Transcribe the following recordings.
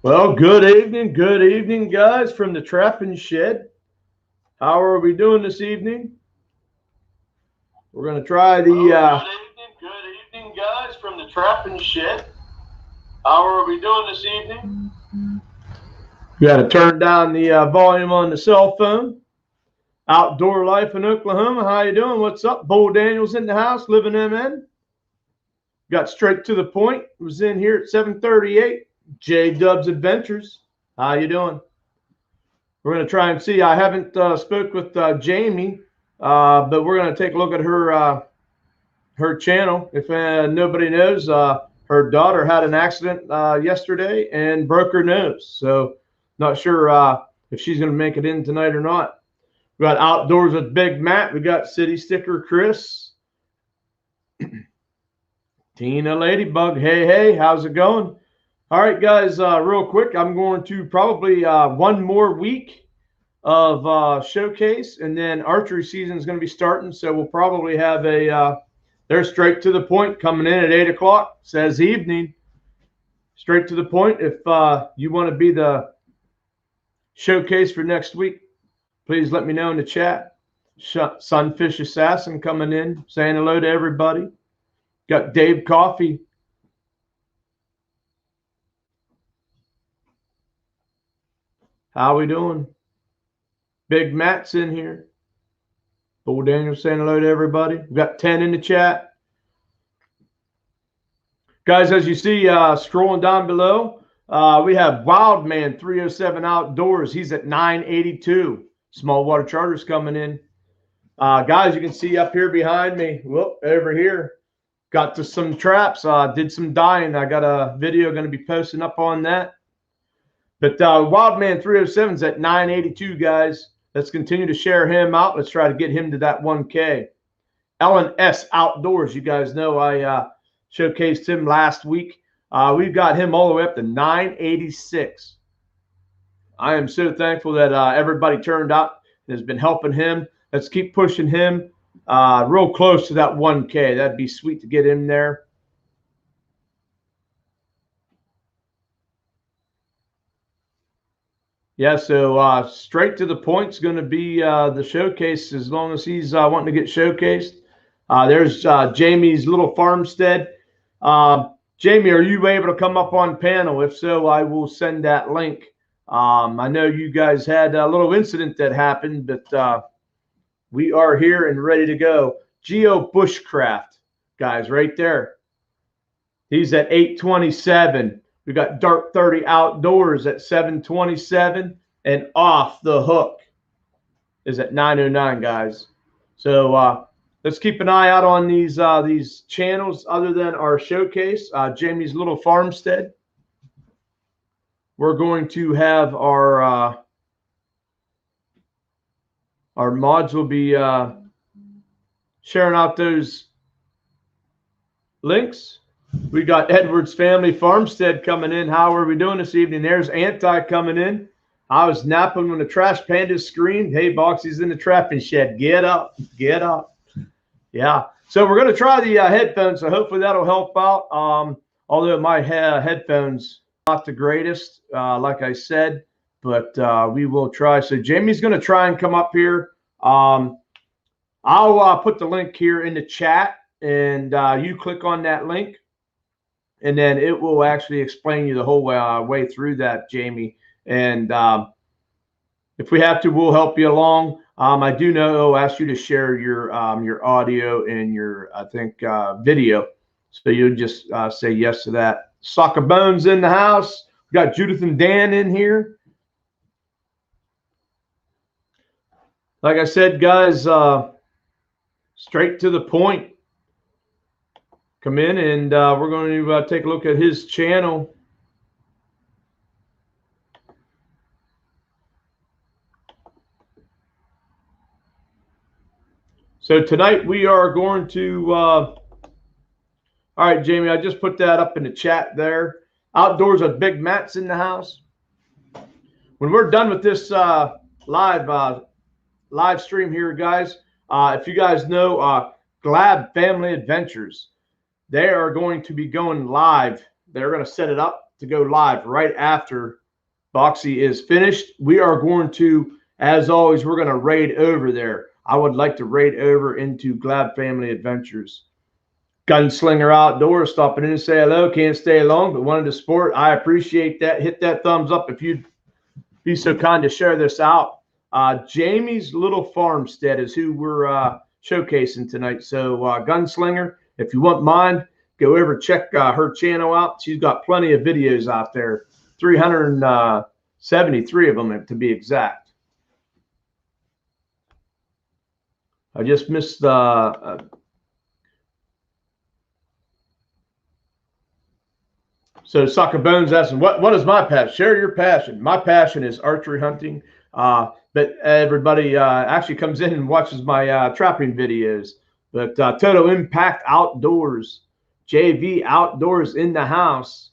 Well, good evening, guys, from the trapping shed. How are we doing this evening? We're going to try the. Good evening, guys, from the trapping shed. How are we doing this evening? We got to turn down the volume on the cell phone. Outdoor life in Oklahoma. How you doing? What's up? Bull Daniels in the house, living MN. Got straight to the point. Was in here at 7:38. J Dubs Adventures. How you doing? We're going to try and see. I haven't spoke with Jamie, but we're going to take a look at her channel. If nobody knows, her daughter had an accident yesterday and broke her nose. So not sure if she's going to make it in tonight or not. We got Outdoors with Big Matt. We got City Sticker Chris. Tina Ladybug. Hey, how's it going? All right, guys, real quick, I'm going to probably one more week of showcase, and then archery season is going to be starting. So we'll probably have they're straight to the point coming in at 8 o'clock. Says evening. Straight to the point. If you want to be the showcase for next week, please let me know in the chat. Sunfish Assassin coming in, saying hello to everybody. Got Dave Coffee. How we doing? Big Matt's in here. Bull Daniel saying hello to everybody. We've got 10 in the chat. Guys, as you see, scrolling down below, we have Wildman 307 Outdoors. He's at 982. Small water charters coming in. Guys, you can see up here behind me. Whoop, over here. Got to some traps. Did some dyeing. I got a video going to be posting up on that. But Wildman 307 is at 982, guys. Let's continue to share him out. Let's try to get him to that 1K. Ellen S. Outdoors. You guys know I showcased him last week. We've got him all the way up to 986. I am so thankful that everybody turned out and has been helping him. Let's keep pushing him real close to that 1K. That'd be sweet to get him there. Yeah, so straight to the point is going to be the showcase as long as he's wanting to get showcased. There's Jamie's little farmstead. Jamie, are you able to come up on panel? If so, I will send that link. I know you guys had a little incident that happened, but we are here and ready to go. Geo Bushcraft, guys, right there. He's at 827. We got Dark 30 Outdoors at 727, and Off the Hook is at 909, guys. So let's keep an eye out on these channels other than our showcase. Jamie's Little Farmstead. We're going to have our mods will be sharing out those links. We got Edwards Family Farmstead coming in. How are we doing this evening? There's Anti coming in. I was napping when the trash panda screamed. Hey, Boxy's in the trapping shed. Get up. Get up. Yeah. So we're going to try the headphones. So hopefully that'll help out. Although my headphones not the greatest, like I said, but we will try. So Jamie's going to try and come up here. I'll put the link here in the chat, and you click on that link. And then it will actually explain you the whole way through that, Jamie. And if we have to, we'll help you along. I do know it'll ask you to share your audio and your, I think, video. So you just say yes to that. Soccer Bones in the house. We got Judith and Dan in here. Like I said, guys, straight to the point. Come in, and we're going to take a look at his channel. So tonight we are going to all right, Jamie, I just put that up in the chat there. Outdoors with Big Matt's in the house. When we're done with this live stream here, guys, if you guys know Glab Family Adventures, they are going to be going live. They're going to set it up to go live right after Boxy is finished. We are going to, as always, we're going to raid over there. I would like to raid over into Glad Family Adventures. Gunslinger Outdoors stopping in to say hello. Can't stay long, but wanted to support. I appreciate that. Hit that thumbs up if you'd be so kind to share this out. Jamie's Little Farmstead is who we're showcasing tonight. So Gunslinger, if you wouldn't mind, go over check her channel out. She's got plenty of videos out there, 373 of them to be exact. I just missed the so Sucker Bones asking, what is my passion? Share your passion. My passion is archery hunting. But everybody actually comes in and watches my trapping videos. But Total Impact Outdoors, JV Outdoors in the house.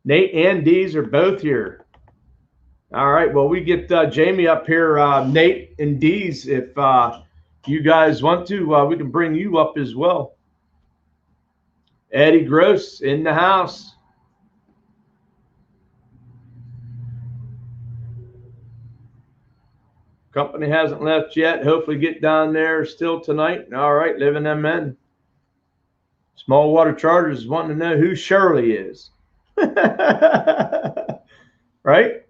Nate and Dees are both here. All right, well, we get Jamie up here. Nate and Dees, if you guys want to, we can bring you up as well. Eddie Gross in the house. Company hasn't left yet. Hopefully get down there still tonight. All right, living them in. Small Water Chargers is wanting to know who Shirley is. Right?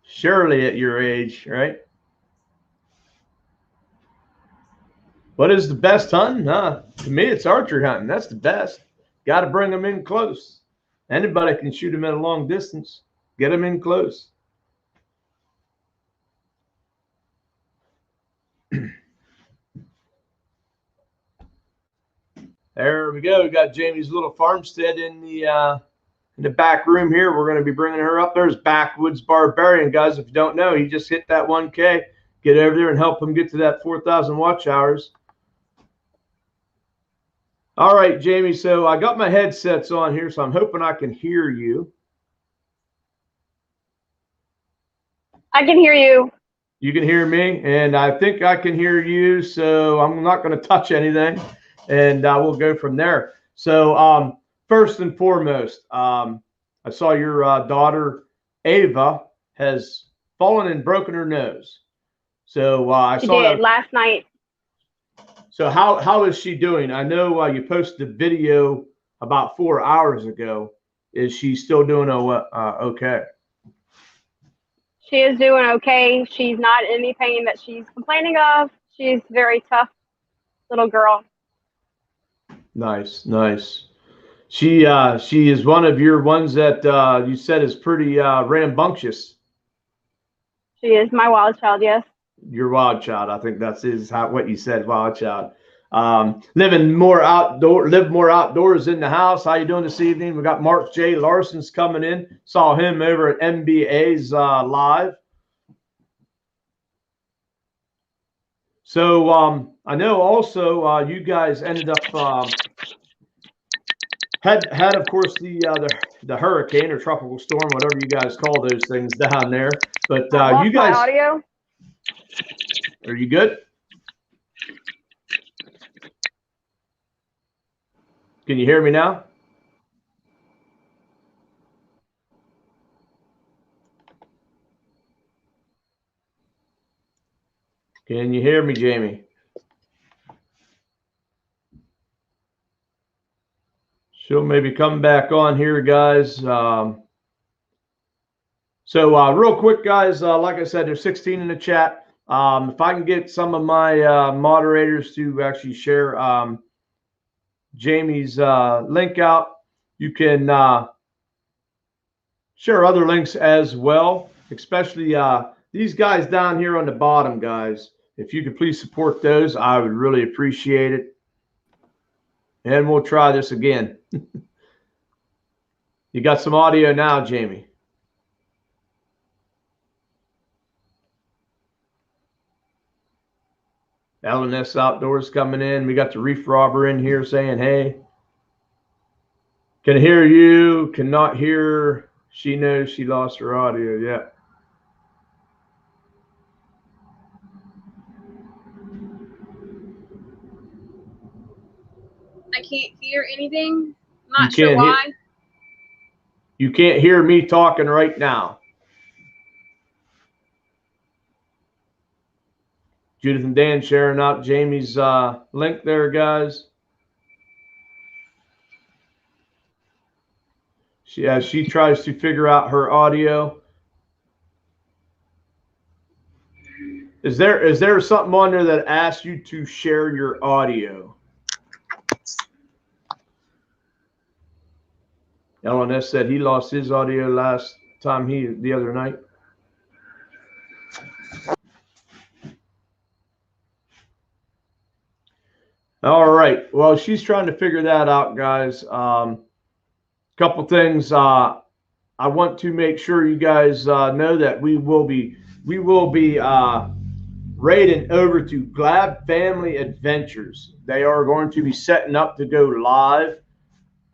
Shirley at your age, right? What is the best hunting? To me, it's archery hunting. That's the best. Got to bring them in close. Anybody can shoot them at a long distance. Get them in close. There we go. We got Jamie's Little Farmstead in the back room here. We're going to be bringing her up. There's Backwoods Barbarian, guys. If you don't know, he just hit that 1K. Get over there and help him get to that 4,000 watch hours. All right, Jamie. So I got my headsets on here, so I'm hoping I can hear you. I can hear you. You can hear me, and I think I can hear you. So I'm not going to touch anything, and we'll go from there. So first and foremost, I saw your daughter Ava has fallen and broken her nose. So I She saw did last night. So how is she doing? I know you posted a video about 4 hours ago. Is she still doing okay? She is doing okay. She's not in any pain that she's complaining of. She's a very tough little girl. Nice, nice. She is one of your ones that you said is pretty rambunctious. She is my wild child, yes. Your wild child. I think that's what you said, wild child. Live more outdoors in the house. How you doing this evening? We got Mark J. Larson's coming in. Saw him over at MBA's live. So I know also you guys ended up had of course the hurricane or tropical storm, whatever you guys call those things down there. But you guys, my audio. Are you good? Can you hear me now? Can you hear me, Jamie? She'll maybe come back on here, guys. So real quick, guys, like I said, there's 16 in the chat. If I can get some of my moderators to actually share Jamie's link out, you can share other links as well, especially these guys down here on the bottom, guys. If you could please support those, I would really appreciate it. And we'll try this again. You got some audio now, Jamie. LNS Outdoors coming in. We got the Reef Robber in here saying, hey. Can hear you, cannot hear. She knows she lost her audio. Yeah. I can't hear anything. I'm You not sure can't hear. why. You can't hear me talking right now. Judith and Dan sharing out Jamie's link there, guys. As she tries to figure out her audio. Is there something on there that asks you to share your audio? LNS said he lost his audio last time the other night. All right. Well, she's trying to figure that out, guys. Couple things. I want to make sure you guys know that we will be raiding over to Glad Family Adventures. They are going to be setting up to go live.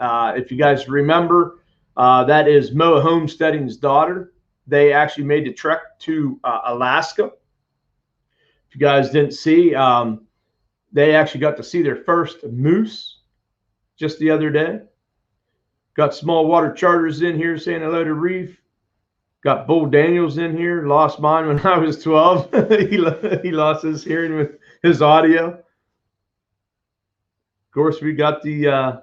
If you guys remember, that is Moa Homesteading's daughter. They actually made the trek to Alaska. If you guys didn't see, they actually got to see their first moose just the other day. Got small water charters in here saying hello to Reef. Got Bull Daniels in here. Lost mine when I was 12. he lost his hearing with his audio. Of course, we got the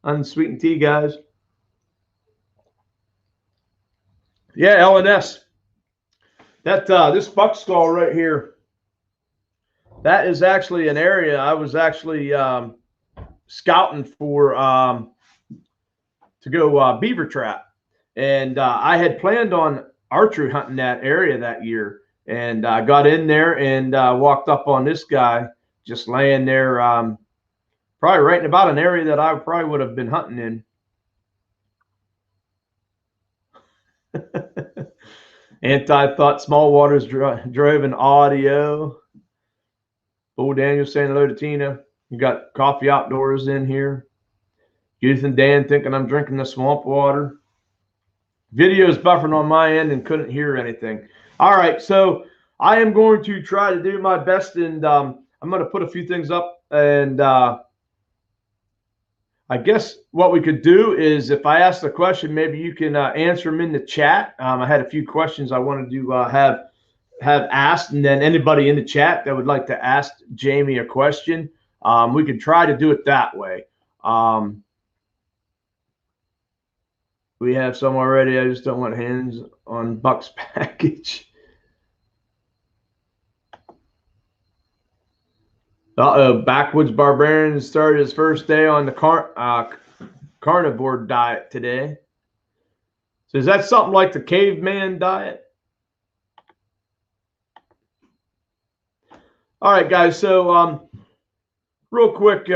unsweetened tea guys. Yeah, LNS. That this buck skull right here, that is actually an area I was actually scouting for to go beaver trap. And I had planned on archery hunting that area that year. And I got in there and walked up on this guy just laying there, probably right in about an area that I probably would have been hunting in. Anti-thought small waters drove an audio. Bull Daniel saying hello to Tina. You got Coffee Outdoors in here. Judith and Dan thinking I'm drinking the swamp water. Video's buffering on my end and couldn't hear anything. All right, so I am going to try to do my best, and I'm going to put a few things up. And I guess what we could do is, if I ask the question, maybe you can answer them in the chat. I had a few questions I wanted to have asked, and then anybody in the chat that would like to ask Jamie a question, we could try to do it that way. We have some already. I just don't want hands on Buck's package. Backwoods Barbarian started his first day on the carnivore diet today. So is that something like the caveman diet? All right, guys. So real quick,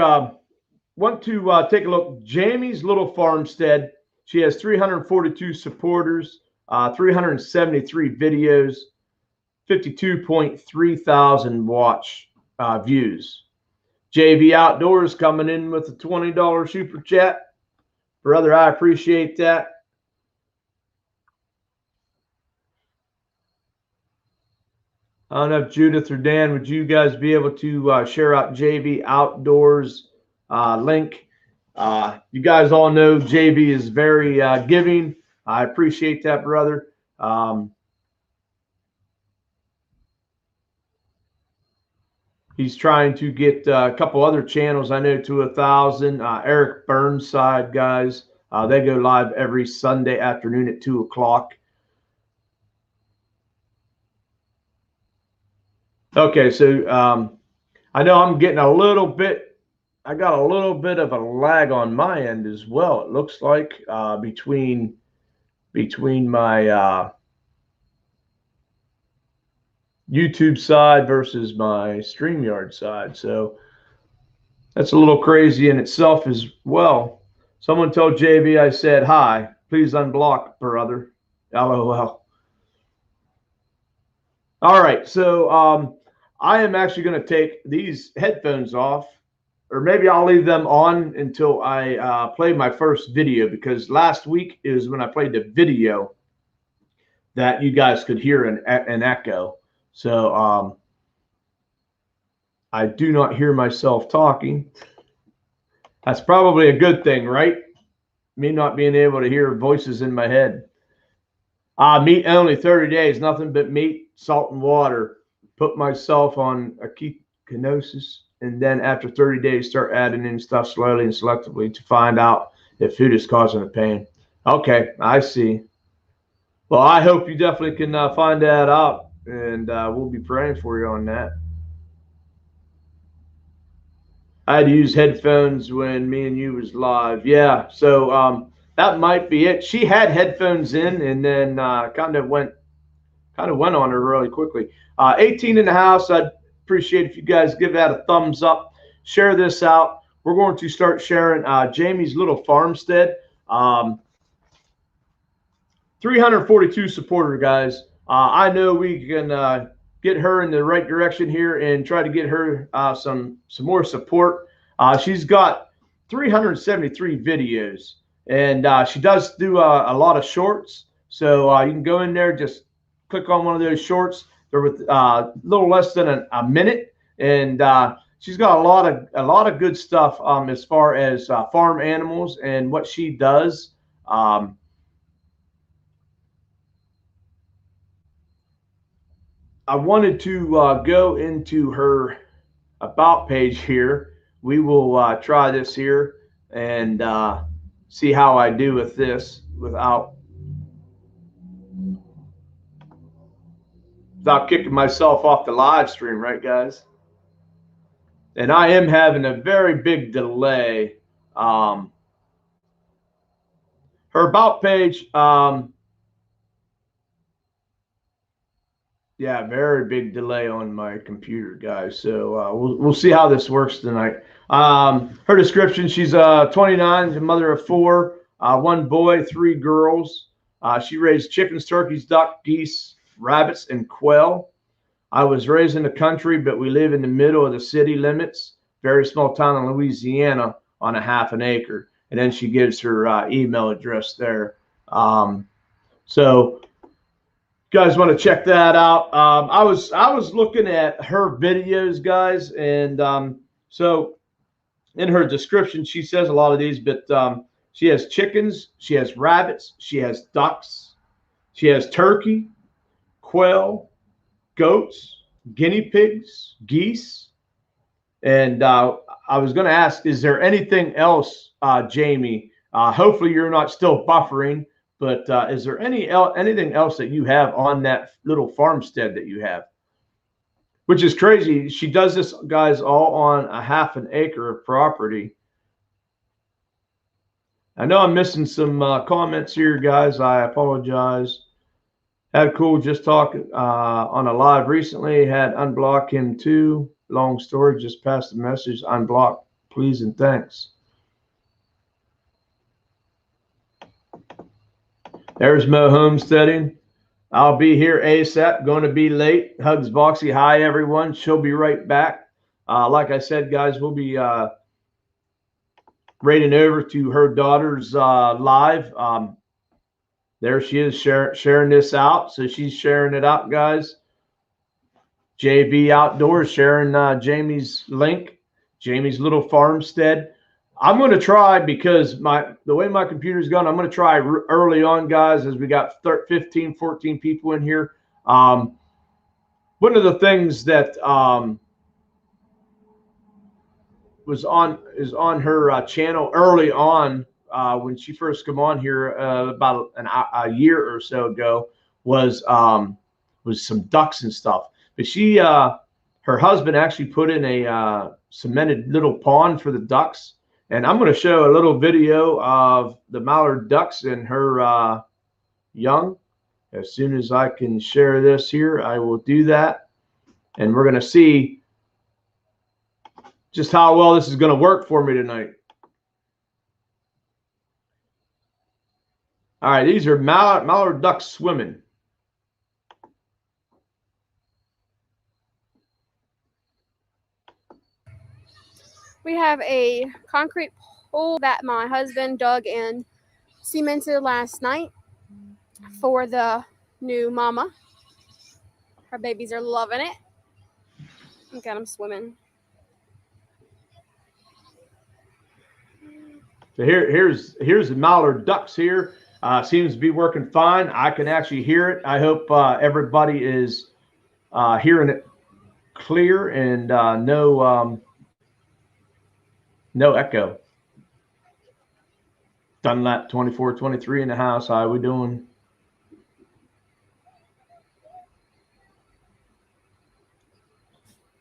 want to take a look. Jamie's little farmstead. She has 342 supporters, 373 videos, 52.3 thousand watch views. JV Outdoors coming in with a $20 super chat. Brother, I appreciate that. I don't know if Judith or Dan, would you guys be able to share out JV Outdoors link? You guys all know JB is very giving. I appreciate that, brother. He's trying to get a couple other channels, I know, to 1,000. Eric Burnside, guys. They go live every Sunday afternoon at 2 o'clock. Okay, so I know I'm getting a little bit. I got a little bit of a lag on my end as well. It looks like between my YouTube side versus my StreamYard side. So that's a little crazy in itself as well. Someone told JB I said hi. Please unblock, brother. LOL. All right, so I am actually going to take these headphones off. Or maybe I'll leave them on until I play my first video, because last week is when I played the video that you guys could hear an echo. So I do not hear myself talking. That's probably a good thing, right? Me not being able to hear voices in my head. Meat only 30 days, nothing but meat, salt, and water. Put myself on a ketosis, and then after 30 days, start adding in stuff slowly and selectively to find out if food is causing the pain. Okay, I see. Well, I hope you definitely can find that out, and we'll be praying for you on that. I had to use headphones when me and you was live. Yeah, so that might be it. She had headphones in, and then kind of went on her really quickly. 18 in the house. I'd appreciate if you guys give that a thumbs up. Share this out. We're going to start sharing Jamie's little farmstead. 342 supporter guys. I know we can get her in the right direction here and try to get her some more support. She's got 373 videos, and she does do a lot of shorts. So you can go in there, just click on one of those shorts. They're with a little less than a minute, and she's got a lot of good stuff as far as farm animals and what she does. I wanted to go into her about page here. We will try this here and see how I do with this without kicking myself off the live stream, right, guys? And I am having a very big delay. Her about page, yeah, very big delay on my computer, guys. So we'll see how this works tonight. Her description: she's 29, a mother of four, one boy, three girls. She raised chickens, turkeys, duck, geese, rabbits, and quail. I was raised in the country, but we live in the middle of the city limits. Very small town in Louisiana on a half an acre. And then she gives her email address there. So guys want to check that out. I was looking at her videos, guys, and so in her description she says a lot of these, but she has chickens, she has rabbits, she has ducks, she has turkey, quail, goats, guinea pigs, geese, and I was going to ask, is there anything else, Jamie? Hopefully you're not still buffering. But is there anything else that you have on that little farmstead that you have? Which is crazy. She does this, guys, all on a half an acre of property. I know I'm missing some comments here, guys. I apologize. Had cool just talking on a live recently. Had unblock him too. Long story. Just passed the message. Unblock, please and thanks. There's Mo homesteading. I'll be here ASAP. Going to be late. Hugs Boxy. Hi, everyone. She'll be right back. Like I said, guys, we'll be raiding over to her daughter's live. There she is sharing this out. So she's sharing it out, guys. JB Outdoors sharing Jamie's link. Jamie's little farmstead. I'm going to try, because the way my computer's going, I'm going to try early on, guys, as we got 15, 14 people in here. One of the things that is on her channel early on when she first came on here about a year or so ago was some ducks and stuff. But her husband actually put in a cemented little pond for the ducks. And I'm going to show a little video of the mallard ducks and her young. As soon as I can share this here, I will do that. And we're going to see just how well this is going to work for me tonight. All right, these are mallard ducks swimming. We have a concrete pool that my husband dug and cemented last night for the new mama. Her babies are loving it. Look at them swimming. So here's the mallard ducks here. Seems to be working fine. I can actually hear it. I hope everybody is hearing it clear and no echo. Dunlap 2423 in the house. How we doing?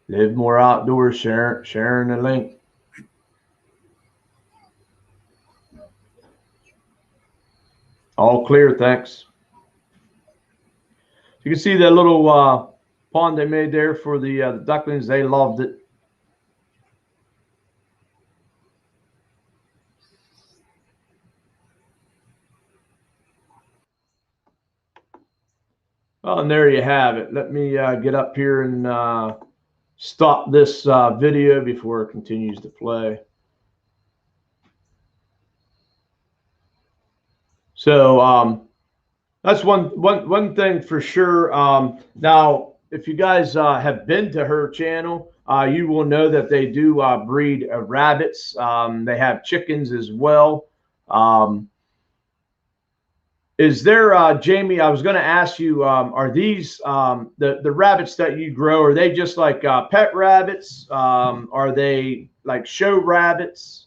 Live more outdoors, sharing the link. All clear, thanks. You can see that little pond they made there for the ducklings. They loved it. Well, and there you have it. Let me get up here and stop this video before it continues to play. So that's one thing for sure. Now, if you guys have been to her channel, you will know that they do breed rabbits. They have chickens as well. Is there, Jamie, I was going to ask you, are these the rabbits that you grow, are they just like pet rabbits? Are they like show rabbits?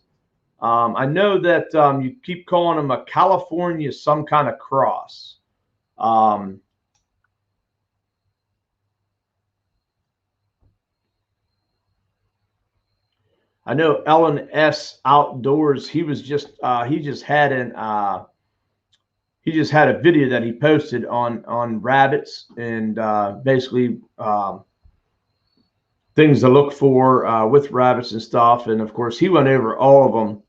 I know that you keep calling them a California some kind of cross. I know Ellen S. Outdoors, he just had a video that he posted on rabbits and basically things to look for with rabbits and stuff. And of course, he went over all of them.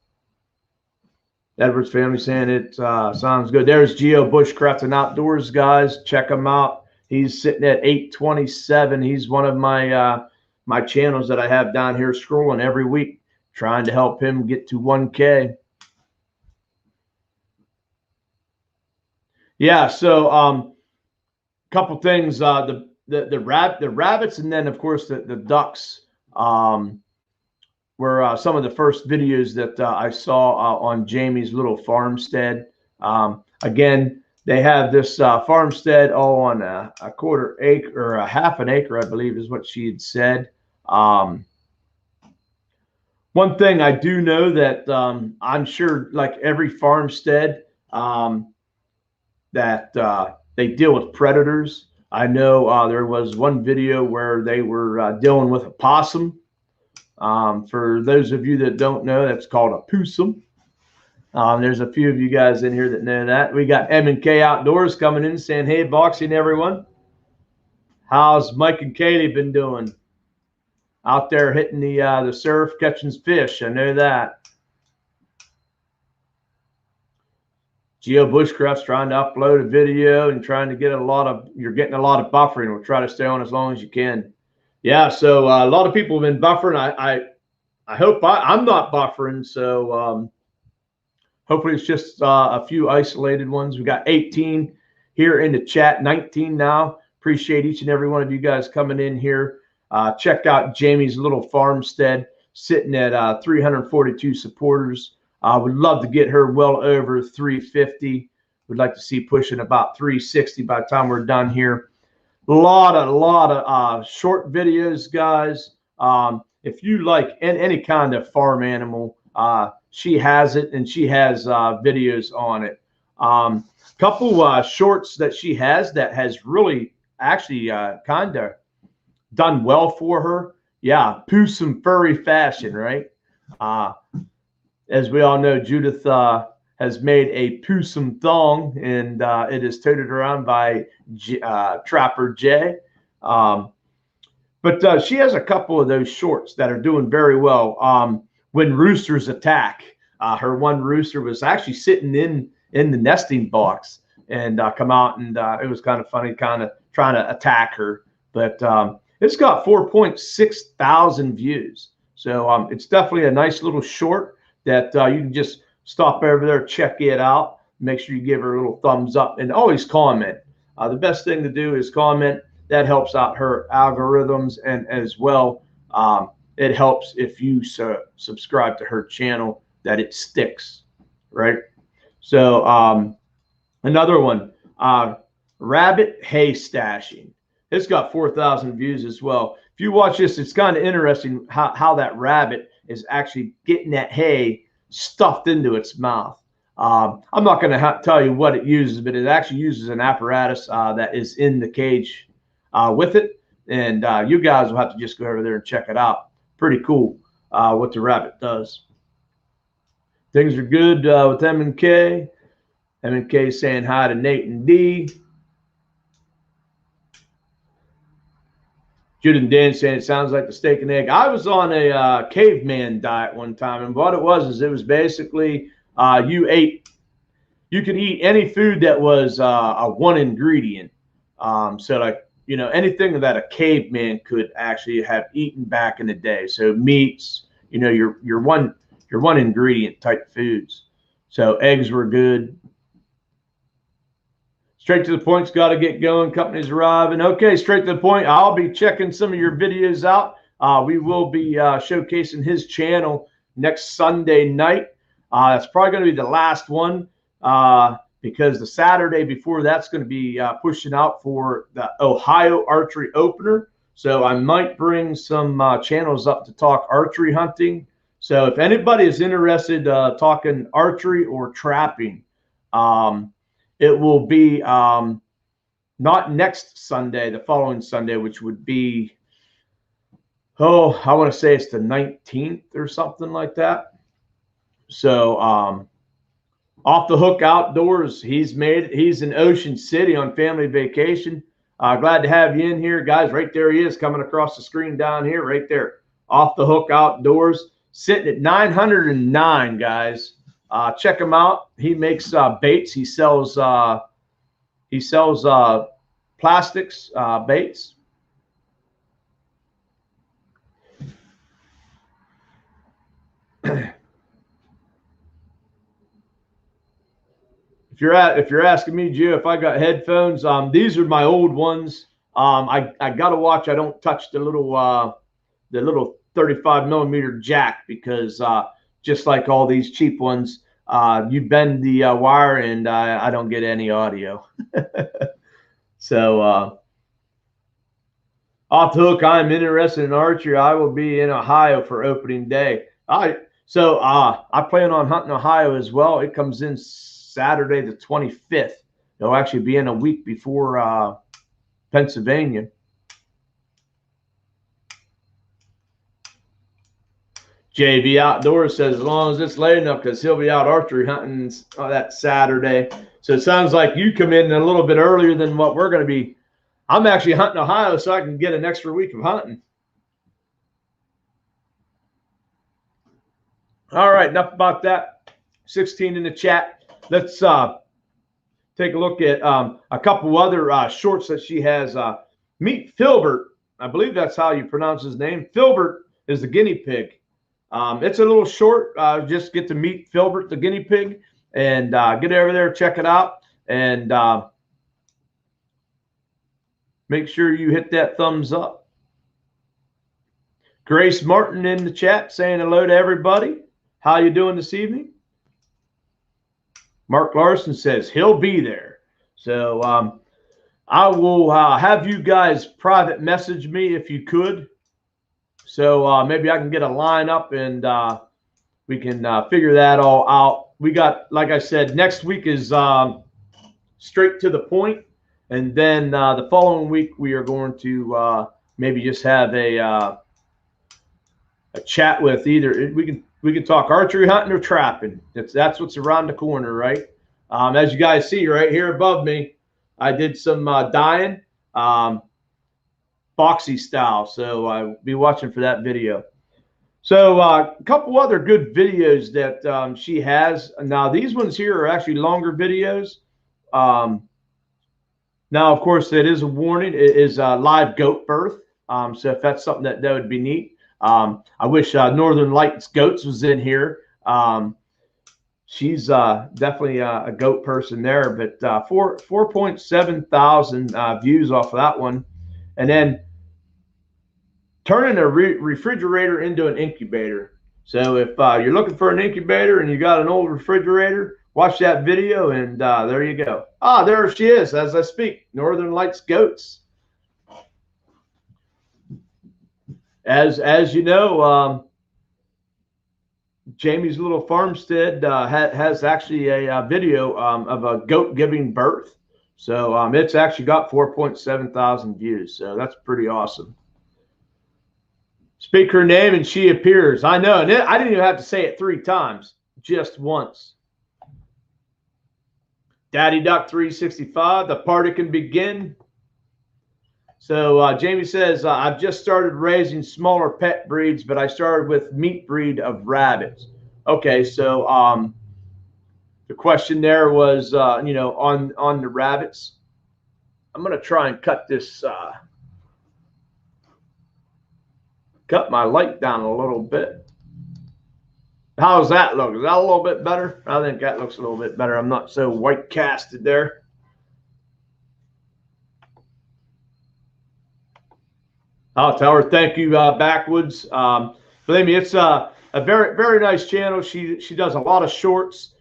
Edwards family saying it sounds good. There's Geo Bushcraft and Outdoors, guys. Check him out. He's sitting at 827. He's one of my my channels that I have down here scrolling every week, trying to help him get to 1K. Yeah, so couple things. The rabbits, and then of course the ducks were some of the first videos that I saw on Jamie's little farmstead. Again, they have this farmstead all on a quarter acre or a half an acre, I believe is what she had said. One thing I do know that I'm sure, like every farmstead, that they deal with predators. I know there was one video where they were dealing with a possum. For those of you that don't know, that's called a possum. There's a few of you guys in here that know that. We got M&K Outdoors coming in saying, hey, boxing everyone. How's Mike and Kaylee been doing? Out there hitting the surf, catching fish. I know that. Geo Bushcraft's trying to upload a video and trying to get you're getting a lot of buffering. We'll try to stay on as long as you can. Yeah, so a lot of people have been buffering. I hope I'm not buffering. So hopefully it's just a few isolated ones. We got 18 here in the chat, 19 now. Appreciate each and every one of you guys coming in here. Check out Jamie's little farmstead, sitting at 342 supporters. Would love to get her well over 350. Would like to see pushing about 360 by the time we're done here. A lot of short videos, guys. If you like any kind of farm animal, she has it, and she has videos on it. Couple shorts that she has that has really actually kind of done well for her. Yeah, possum furry fashion, right? As we all know, Judith has made a possum thong, and it is toted around by Trapper J. But she has a couple of those shorts that are doing very well. When roosters attack, her one rooster was actually sitting in the nesting box and come out, and it was kind of funny, kind of trying to attack her. But it's got 4.6 thousand views. So it's definitely a nice little short that you can just stop over there, check it out. Make sure you give her a little thumbs up, and always comment. The best thing to do is comment. That helps out her algorithms, and as well, it helps if you subscribe to her channel, that it sticks. right? So another one, rabbit hay stashing. It's got 4,000 views as well. If you watch this, it's kind of interesting how that rabbit is actually getting that hay stuffed into its mouth. I'm not going to tell you what it uses, but it actually uses an apparatus that is in the cage with it. And you guys will have to just go over there and check it out. Pretty cool what the rabbit does. Things are good with M&K. M&K saying hi to Nate and D. Jude and Dan saying it sounds like the steak and egg. I was on a caveman diet one time, and what it was basically you could eat any food that was a one ingredient. So like, you know, anything that a caveman could actually have eaten back in the day. So meats, you know, your one ingredient type foods. So eggs were good. Straight to the point's got to get going. Company's arriving. Okay, straight to the point. I'll be checking some of your videos out. We will be showcasing his channel next Sunday night. That's probably going to be the last one because the Saturday before that's going to be pushing out for the Ohio Archery Opener. So I might bring some channels up to talk archery hunting. So if anybody is interested talking archery or trapping, it will be not next Sunday, the following Sunday, which would be, I want to say it's the 19th or something like that. So Off the Hook Outdoors, he's in Ocean City on family vacation. Glad to have you in here, guys. Right there he is coming across the screen down here, right there. Off the Hook Outdoors, sitting at 909, guys. Check him out. He makes baits. He sells plastics baits. If you're asking me, Joe, if I got headphones, these are my old ones. I gotta watch. I don't touch the little 35 millimeter jack because just like all these cheap ones, you bend the wire and I don't get any audio. So Off the Hook, I'm interested in archery. I will be in Ohio for opening day. I plan on hunting Ohio as well. It comes in Saturday the 25th. It'll actually be in a week before Pennsylvania. JV Outdoors says as long as it's late enough, because he'll be out archery hunting that Saturday. So it sounds like you come in a little bit earlier than what we're going to be. I'm actually hunting Ohio so I can get an extra week of hunting. All right, enough about that. 16 in the chat. Let's take a look at a couple other shorts that she has. Meet Filbert. I believe that's how you pronounce his name. Filbert is the guinea pig. It's a little short. Just get to meet Filbert, the guinea pig, and get over there, check it out, and make sure you hit that thumbs up. Grace Martin in the chat saying hello to everybody. How you doing this evening? Mark Larson says he'll be there. So I will have you guys private message me if you could. So maybe I can get a lineup and we can figure that all out. We got, like I said, next week is straight to the point. And then the following week, we are going to maybe just have a chat with either. We can talk archery hunting or trapping. That's what's around the corner, right? As you guys see right here above me, I did some dyeing, boxy style. So I'll be watching for that video. So a couple other good videos that she has. Now these ones here are actually longer videos. Now, of course, it is a warning. It is a live goat birth. So if that's something that would be neat. I wish Northern Lights Goats was in here. She's definitely a goat person there, but 4.7 thousand views off of that one. And then turning a refrigerator into an incubator. So if you're looking for an incubator and you got an old refrigerator, watch that video, and there you go. Ah, there she is as I speak. Northern Lights goats. As you know, Jamie's little farmstead has actually a video of a goat giving birth. So it's actually got 4.7 thousand views. So that's pretty awesome. Speak her name and she appears. I know. And I didn't even have to say it 3 times, just once. Daddy Duck 365, the party can begin. So Jamie says, I've just started raising smaller pet breeds, but I started with meat breed of rabbits. Okay, so the question there was, you know, on the rabbits. I'm going to try and cut this, cut my light down a little bit. How's that look? Is that a little bit better? I think that looks a little bit better. I'm not so white casted there. I'll tell her thank you backwoods. Believe me, it's a very, very nice channel. She does a lot of shorts,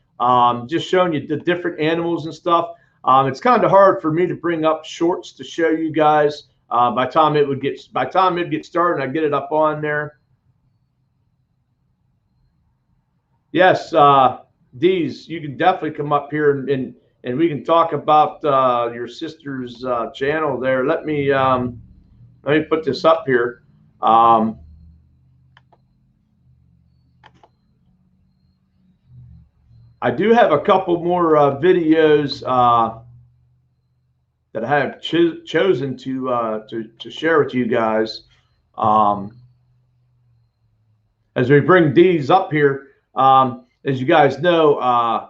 just showing you the different animals and stuff. It's kind of hard for me to bring up shorts to show you guys. By the time it get started, I get it up on there. Yes, Dees, you can definitely come up here and we can talk about your sister's channel there. Let me put this up here. I do have a couple more videos that I have chosen to share with you guys. As we bring Dees up here, as you guys know,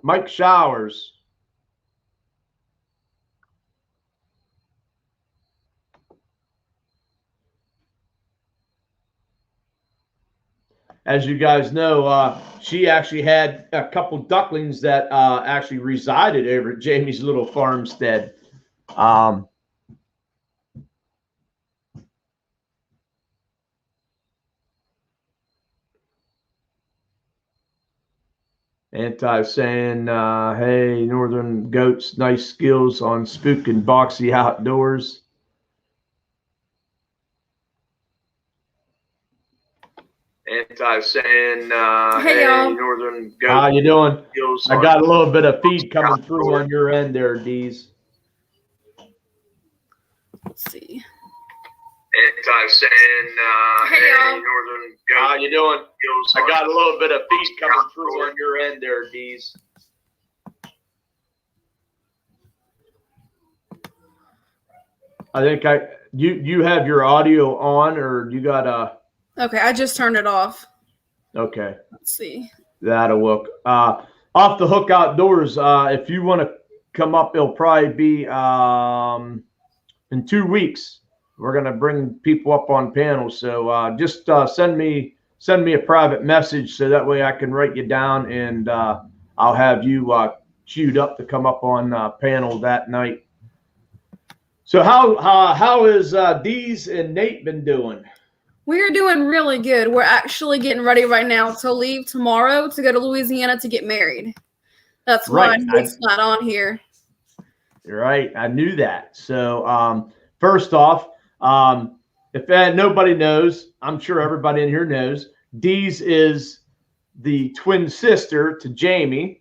Mike Showers. As you guys know, she actually had a couple ducklings that actually resided over at Jamie's little farmstead. Anti saying, hey, Northern Goats, nice skills on spook and boxy outdoors. Anti saying, hey, Northern Goats. How you doing? I got a little bit of feed coming through on your end there, Dees. Let's see. Anti saying, hey, Northern Goats. How you doing? I got a little bit of feed coming through on your end there, Dees. I think you have your audio on, or you got a. Okay, I just turned it off. Okay. Let's see. That'll work. Off the Hook Outdoors. If you want to come up, it'll probably be in 2 weeks. We're gonna bring people up on panels. So just send me a private message so that way I can write you down, and I'll have you queued up to come up on panel that night. So how is Dees and Nate been doing? We're doing really good. We're actually getting ready right now to leave tomorrow to go to Louisiana to get married. That's why it's not on here. You're right. I knew that. So first off, if nobody knows, I'm sure everybody in here knows, Dees is the twin sister to Jamie,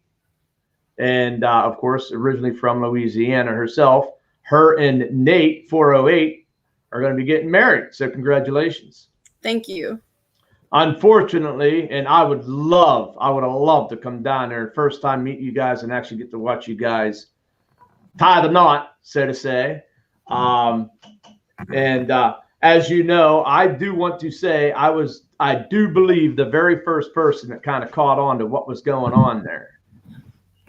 and of course, originally from Louisiana herself. Her and Nate 408 are going to be getting married. So congratulations. Thank you. Unfortunately, and I would have loved to come down there and first time meet you guys and actually get to watch you guys tie the knot, so to say. And as you know, I do want to say I do believe the very first person that kind of caught on to what was going on there.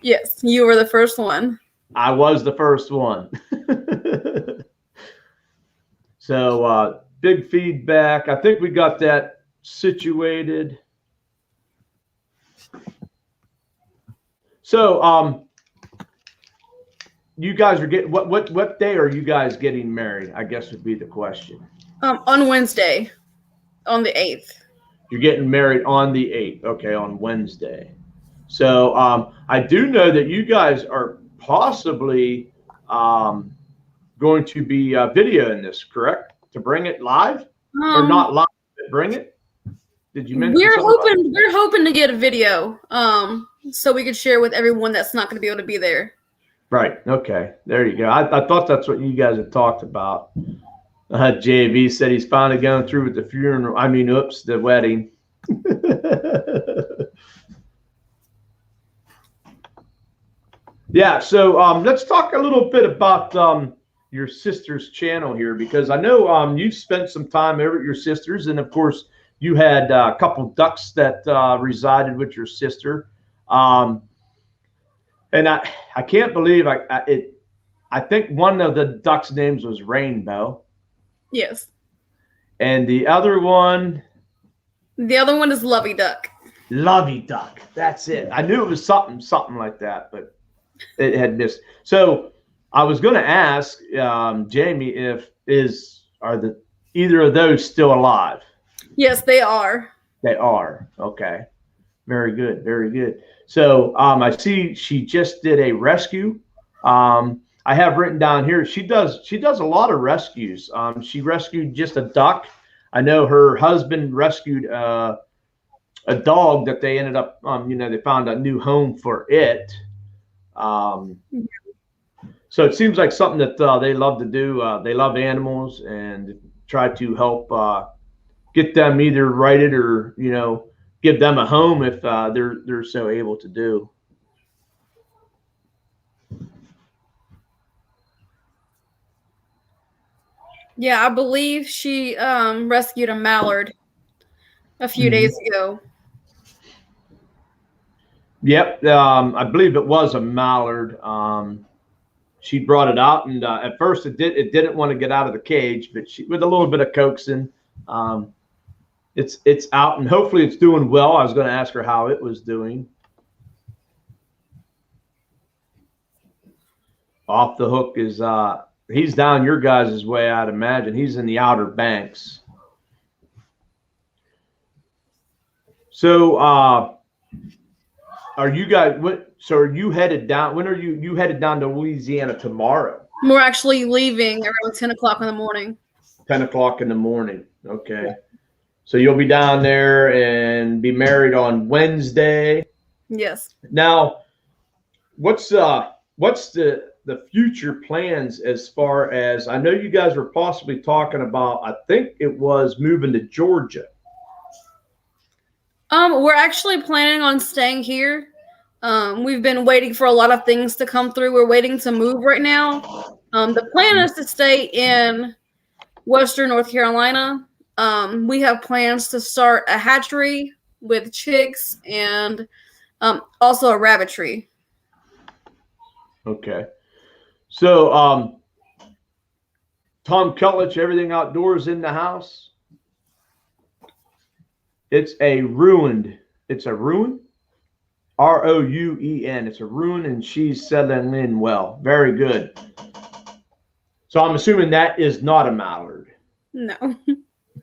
Yes, you were the first one. I was the first one. So big feedback. I think we got that situated. So you guys are getting what day are you guys getting married? I guess would be the question. On Wednesday, on the 8th. You're getting married on the 8th. Okay, on Wednesday. So I do know that you guys are possibly going to be videoing this, correct? To bring it live, or not live, but bring it. Did you mention we're hoping to get a video, so we could share with everyone that's not going to be able to be there. Right. Okay. There you go. I thought that's what you guys had talked about. JV said he's finally going through with the funeral. I mean, oops, the wedding. Yeah. So let's talk a little bit about your sister's channel here, because I know you spent some time over at your sister's, and of course you had a couple ducks that resided with your sister. And I can't believe I think one of the ducks' names was Rainbow. Yes. And the other one? The other one is Lovey Duck. Lovey Duck. That's it. I knew it was something like that, but it had missed. So I was going to ask Jamie are either of those still alive? Yes, they are. They are. Okay. Very good. Very good. So I see she just did a rescue. I have written down here, she does a lot of rescues. She rescued just a duck. I know her husband rescued a dog that they ended up, they found a new home for it. So it seems like something that they love to do. They love animals and try to help get them either righted or, give them a home if they're so able to do. Yeah, I believe she rescued a mallard a few days ago. Yep, I believe it was a mallard. She brought it out, and at first it didn't want to get out of the cage, but with a little bit of coaxing, it's out, and hopefully it's doing well. I was going to ask her how it was doing. Off the hook is he's down your guys' way, I'd imagine. He's in the Outer Banks. So are you guys? So are you headed down? When are you headed down to Louisiana tomorrow? We're actually leaving around 10 o'clock in the morning. 10 o'clock in the morning. Okay. Yeah. So you'll be down there and be married on Wednesday. Yes. Now, what's the future plans as far as, I know you guys were possibly talking about, I think it was moving to Georgia. We're actually planning on staying here. We've been waiting for a lot of things to come through. We're waiting to move right now. The plan is to stay in Western North Carolina. We have plans to start a hatchery with chicks and also a rabbitry. Okay. So, Tom Cutledge, everything outdoors in the house? It's a ruin. R-O-U-E-N. It's a ruin, and she's settling in well. Very good. So I'm assuming that is not a mallard. No.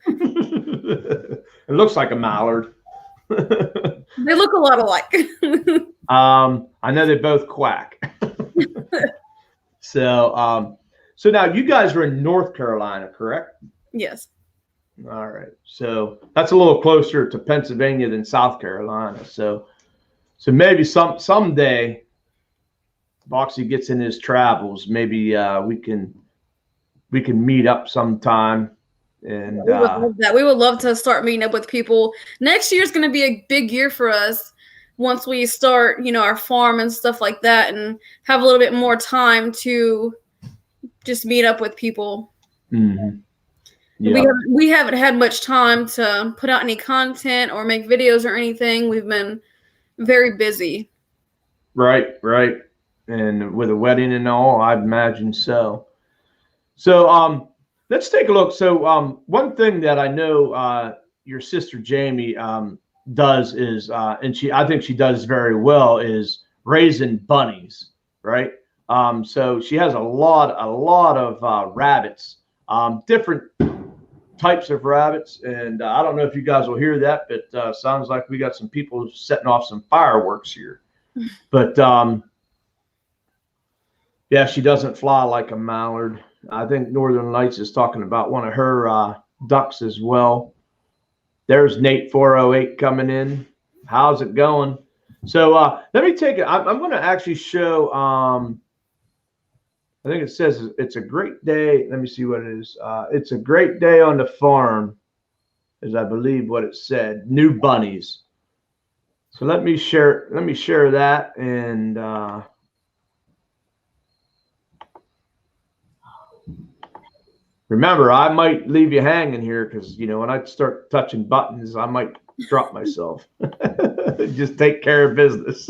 It looks like a mallard. They look a lot alike. I know they both quack. So now you guys are in North Carolina, correct? Yes. All right. So that's a little closer to Pennsylvania than South Carolina. So maybe someday Boxy gets in his travels. Maybe we can meet up sometime. And we would love that. We would love to start meeting up with people. Next year is going to be a big year for us once we start, our farm and stuff like that, and have a little bit more time to just meet up with people. Mm-hmm. Yeah. We haven't had much time to put out any content or make videos or anything. We've been very busy. Right. And with a wedding and all, I'd imagine so. So let's take a look. So one thing that I know your sister Jamie does is, and I think she does very well, is raising bunnies, right? So she has a lot of rabbits, different types of rabbits, and I don't know if you guys will hear that, but sounds like we got some people setting off some fireworks here. But yeah, she doesn't fly like a mallard. I think Northern Lights is talking about one of her ducks as well. There's Nate 408 coming in. How's it going? So let me take it. I'm going to actually show. I think it says it's a great day. Let me see what it is. It's a great day on the farm, is I believe what it said. New bunnies. So let me share. Let me share that and. Remember, I might leave you hanging here because, you know, when I start touching buttons, I might drop myself. Just take care of business.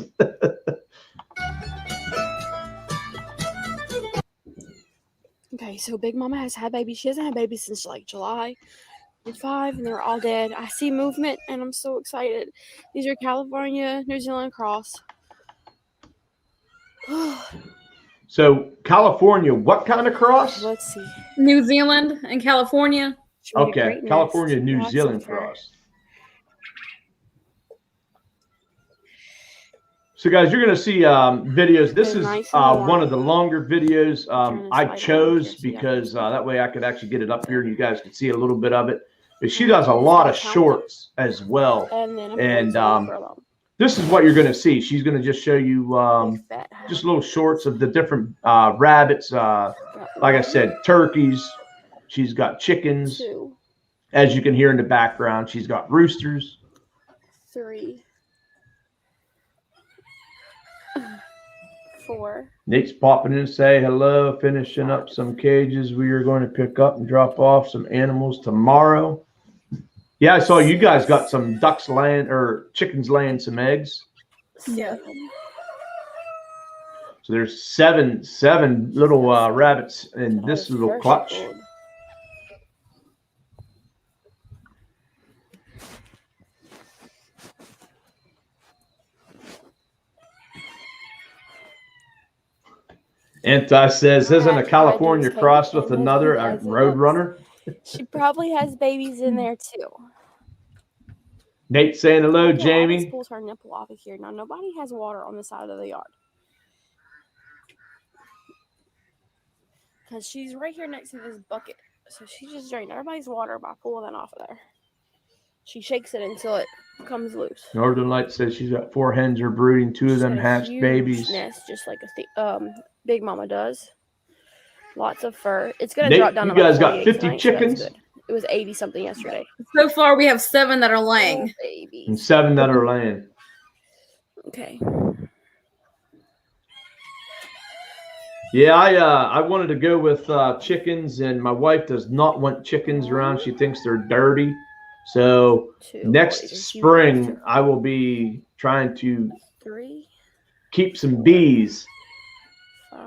Okay, so Big Mama has had babies. She hasn't had babies since like July 5, and they're all dead. I see movement, and I'm so excited. These are California, New Zealand cross. So California, what kind of cross? Let's see. New Zealand and California. Okay, California, New Zealand cross. So guys, you're going to see videos. This is one of the longer videos I chose because that way I could actually get it up here and you guys could see a little bit of it. But she does a lot of shorts as well. And this is what you're going to see. She's going to just show you just little shorts of the different rabbits. Like I said, turkeys. She's got chickens. 2. As you can hear in the background, she's got roosters. 3. 4. Nate's popping in to say hello, finishing up some cages. We are going to pick up and drop off some animals tomorrow. Yeah, I saw you guys got some ducks laying or chickens laying some eggs. Yeah. So there's seven little rabbits in this little clutch. Anti says, isn't a California cross with another a road runner? She probably has babies in there too. Nate saying hello, Jamie. Always pulls her nipple off of here. Now nobody has water on the side of the yard because she's right here next to this bucket. So she just drained everybody's water by pulling it off of there. She shakes it until it comes loose. Northern Light says she's got 4 hens are brooding. 2 of them hatched babies. Nest, just like Big Mama does. Lots of fur. It's gonna drop down. You guys got 50 chickens. So it was 80 something yesterday. So far, we have 7 that are laying. Babies. And 7 that are laying. Okay. Yeah, I wanted to go with chickens, and my wife does not want chickens around. She thinks they're dirty. So next spring, I will be trying to keep some bees.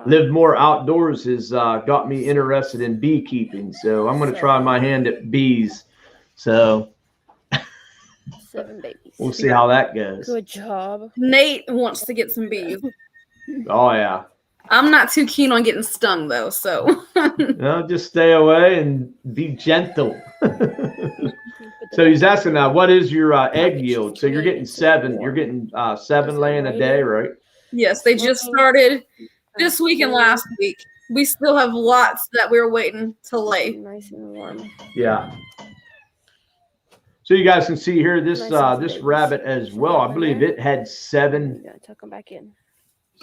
Live more outdoors has got me interested in beekeeping. So I'm going to try my hand at bees. So 7 babies. We'll see how that goes. Good job. Nate wants to get some bees. Oh, yeah. I'm not too keen on getting stung, though, so. No, just stay away and be gentle. So he's asking, what is your egg yield? So you're getting 7. You're getting 7 laying a day, right? Yes, they just started this week and last week. We still have lots that we're waiting to lay. Nice and warm. Yeah. So you guys can see here this this rabbit as well. I believe it had 7. You gotta tuck them back in.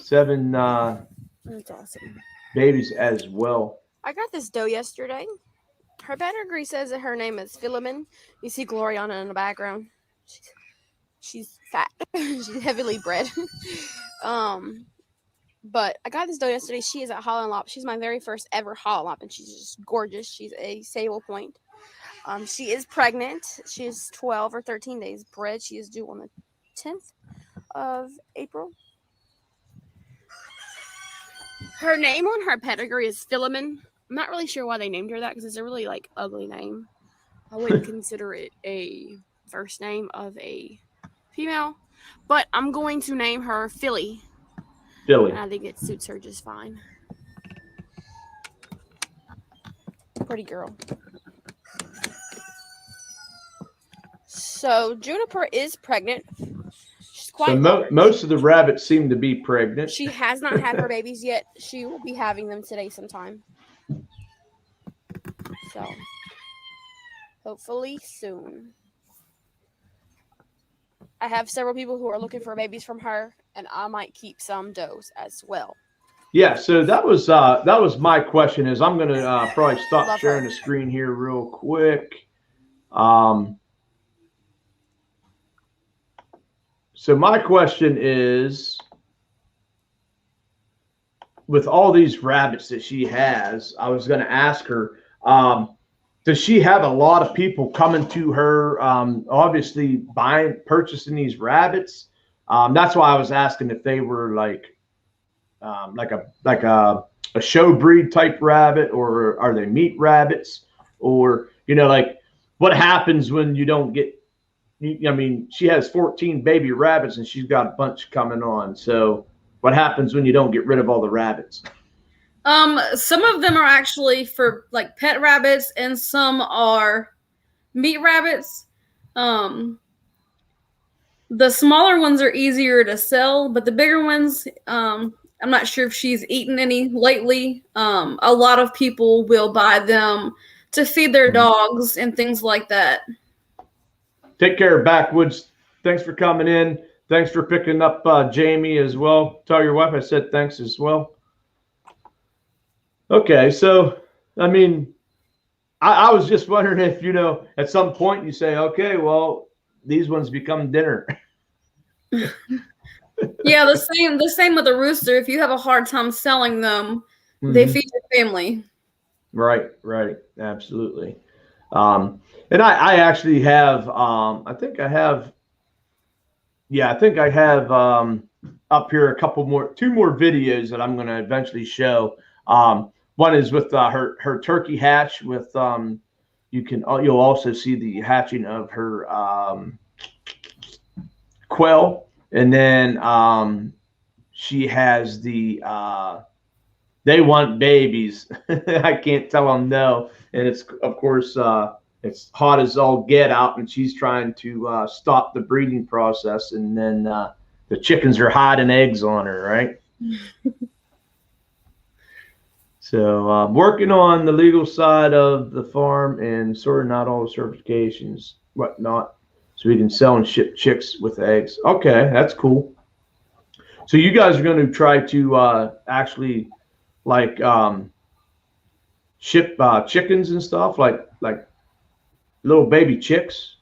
7 That's awesome. babies as well. I got this doe yesterday. Her pedigree says that her name is Philemon. You see Gloriana in the background. She's fat. She's heavily bred. But I got this doe yesterday. She is at Holland Lop. She's my very first ever Holland Lop, and she's just gorgeous. She's a sable point. She is pregnant. She is 12 or 13 days bred. She is due on the 10th of April. Her name on her pedigree is Philemon. I'm not really sure why they named her that because it's a really ugly name. I wouldn't consider it a first name of a female, but I'm going to name her Philly. Philly. And I think it suits her just fine. Pretty girl. So Juniper is pregnant. She's quite So large. most of the rabbits seem to be pregnant. She has not had her babies yet. She will be having them today sometime. So hopefully soon. I have several people who are looking for babies from her, and I might keep some does as well. Yeah, so that was my question. Is I'm gonna probably stop Love sharing her. the screen here real quick. So my question is, with all these rabbits that she has, I was going to ask her, does she have a lot of people coming to her, obviously purchasing these rabbits? That's why I was asking if they were like a show breed type rabbit, or are they meat rabbits, or like what happens when you don't get. I mean, she has 14 baby rabbits and she's got a bunch coming on. So what happens when you don't get rid of all the rabbits? Some of them are actually for like pet rabbits, and some are meat rabbits. The smaller ones are easier to sell, but the bigger ones, I'm not sure if she's eaten any lately. A lot of people will buy them to feed their dogs and things like that. Take care, Backwoods. Thanks for coming in. Thanks for picking up Jamie as well. Tell your wife I said thanks as well. Okay, so, I mean, I was just wondering if, at some point you say, okay, well, these ones become dinner. Yeah, the same with a rooster. If you have a hard time selling them, they feed your family. Right, absolutely. And I actually have, I think I have up here two more videos that I'm going to eventually show. One is with her turkey hatch with, you'll also see the hatching of her quail. And then she has they want babies. I can't tell them no. And it's, of course, it's hot as all get out, and she's trying to stop the breeding process. And then the chickens are hiding eggs on her, right? So working on the legal side of the farm and sorting out all the certifications, whatnot, so we can sell and ship chicks with eggs. Okay, that's cool. So you guys are going to try to actually like ship chickens and stuff, like little baby chicks?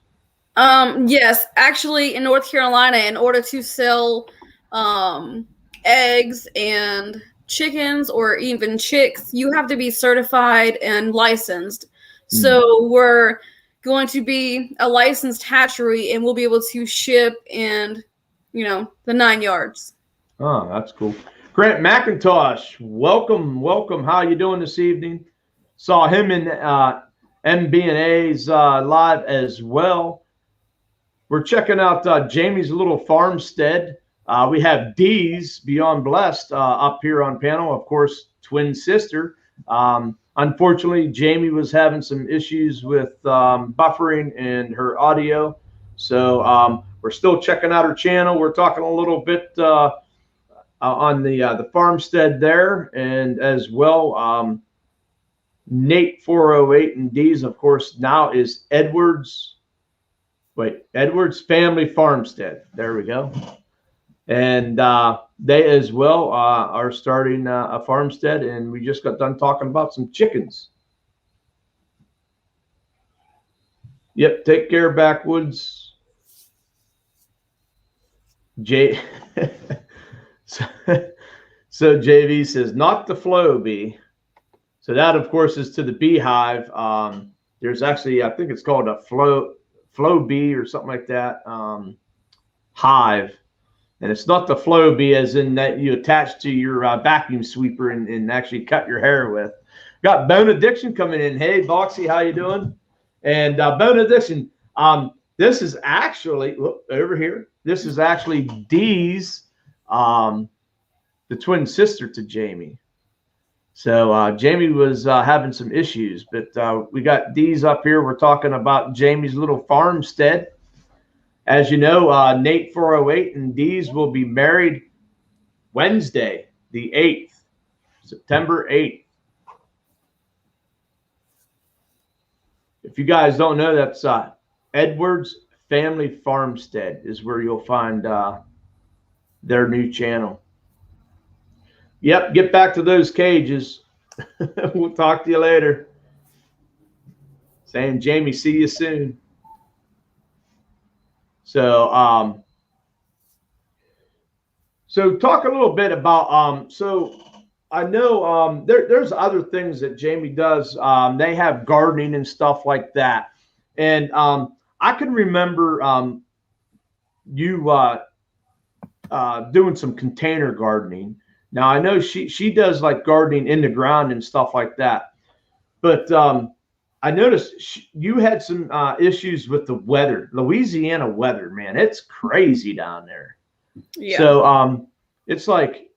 Yes, actually, in North Carolina, in order to sell eggs and chickens or even chicks, you have to be certified and licensed. So we're going to be a licensed hatchery, and we'll be able to ship and, the 9 yards. Oh, that's cool. Grant McIntosh, welcome. How you doing this evening? Saw him in MB&A's live as well. We're checking out Jamie's little farmstead. We have Dee's Beyond Blessed up here on panel, of course, twin sister. Unfortunately, Jamie was having some issues with buffering and her audio. So we're still checking out her channel. We're talking a little bit on the farmstead there, and as well, Nate 408 and D's, of course, now is Edwards Family Farmstead. There we go. And they as well are starting a farmstead, and we just got done talking about some chickens. Yep, take care, Backwoods. So JV says, not the flow bee. So that, of course, is to the beehive. There's actually, I think it's called a flow bee or something like that, hive. And it's not the flow bee as in that you attach to your vacuum sweeper and actually cut your hair with. Got Bone Addiction coming in. Hey, Boxy, how you doing? And Bone Addiction, this is actually, over here, this is actually Dee's, the twin sister to Jamie. So Jamie was having some issues, but we got Dee's up here. We're talking about Jamie's little farmstead. as you know, Nate 408 and Dees will be married Wednesday, the 8th, September 8th. If you guys don't know, that's Edwards Family Farmstead is where you'll find their new channel. Yep, get back to those cages. We'll talk to you later. Saying, Jamie, see you soon. So, so talk a little bit about, so I know there's other things that Jamie does. They have gardening and stuff like that. And I can remember you doing some container gardening. Now, I know she does like gardening in the ground and stuff like that. But I noticed you had some issues with the weather, Louisiana weather, man. It's crazy down there. Yeah. So it's like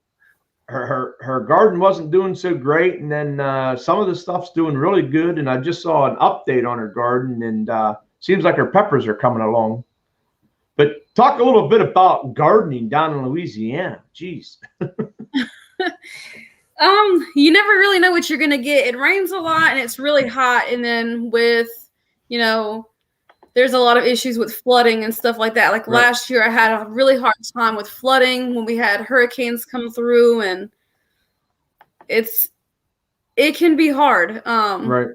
her garden wasn't doing so great. And then some of the stuff's doing really good. And I just saw an update on her garden, and seems like her peppers are coming along. But talk a little bit about gardening down in Louisiana. Jeez. You never really know what you're gonna get. It rains a lot and it's really hot, and then with, you know, there's a lot of issues with flooding and stuff like that. Like last year I had a really hard time with flooding when we had hurricanes come through, and it can be hard. Right.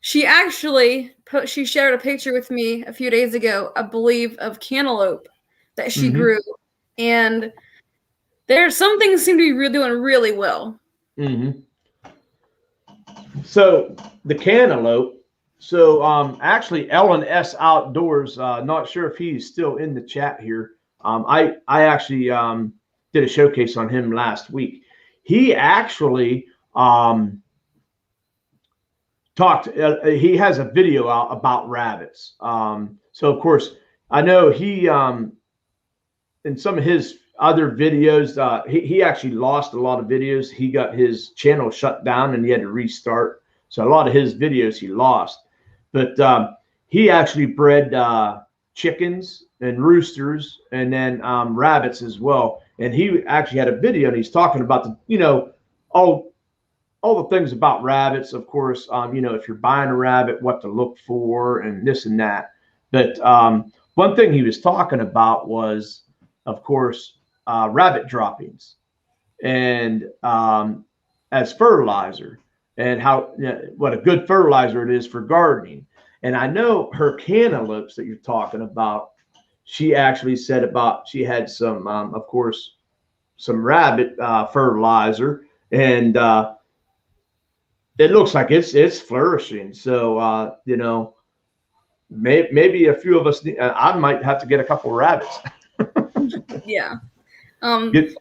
She actually she shared a picture with me a few days ago, I believe, of cantaloupe that she grew, and there's some things seem to be doing really well. So the cantaloupe. So actually, Ellen S. Outdoors. Not sure if he's still in the chat here. I actually did a showcase on him last week. He actually talked. He has a video out about rabbits. So of course, I know he in some of his other videos, he actually lost a lot of videos. He got his channel shut down and he had to restart. So a lot of his videos he lost. But he actually bred chickens and roosters and then rabbits as well. And he actually had a video, and he's talking about the, you know, all the things about rabbits, of course. You know, if you're buying a rabbit, what to look for and this and that. But one thing he was talking about was, of course, rabbit droppings and as fertilizer, and how, you know, what a good fertilizer it is for gardening. And I know her cantaloupes that you're talking about, she actually said about she had some of course some rabbit fertilizer, and it looks like it's flourishing. So you know, maybe a few of us I might have to get a couple of rabbits. Yeah. The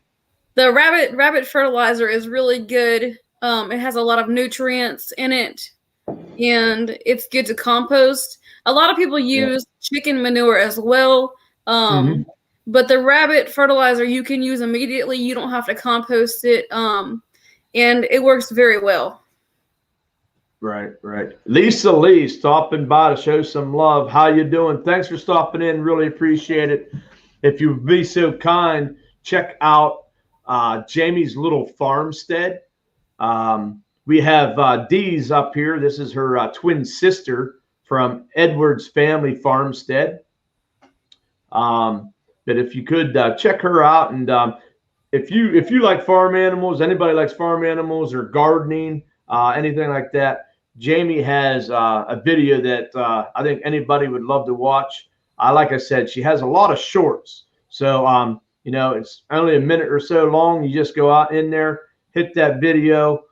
rabbit fertilizer is really good. It has a lot of nutrients in it, and it's good to compost. A lot of people use chicken manure as well. But the rabbit fertilizer you can use immediately. You don't have to compost it. And it works very well. Right. Lisa Lee stopping by to show some love. How you doing? Thanks for stopping in. Really appreciate it. If you would be so kind, check out Jamie's little farmstead. We have Dee's up here. This is her twin sister from Edwards Family Farmstead. But if you could check her out, and if you like farm animals, anybody likes farm animals or gardening, anything like that, Jamie has a video that I think anybody would love to watch. Like I said, she has a lot of shorts. So, you know, it's only a minute or so long. You just go out in there, hit that video,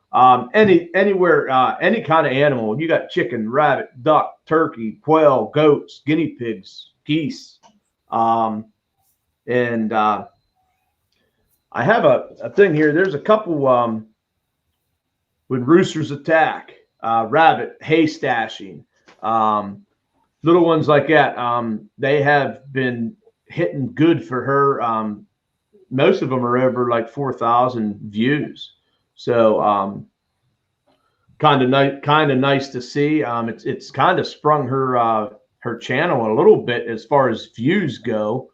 anywhere, any kind of animal. You got chicken, rabbit, duck, turkey, quail, goats, guinea pigs, geese. And I have a thing here. There's a couple when roosters attack, rabbit, hay stashing, little ones like that. They have been hitting good for her. Most of them are over like 4,000 views. So kind of nice to see. It's kind of sprung her her channel a little bit as far as views go.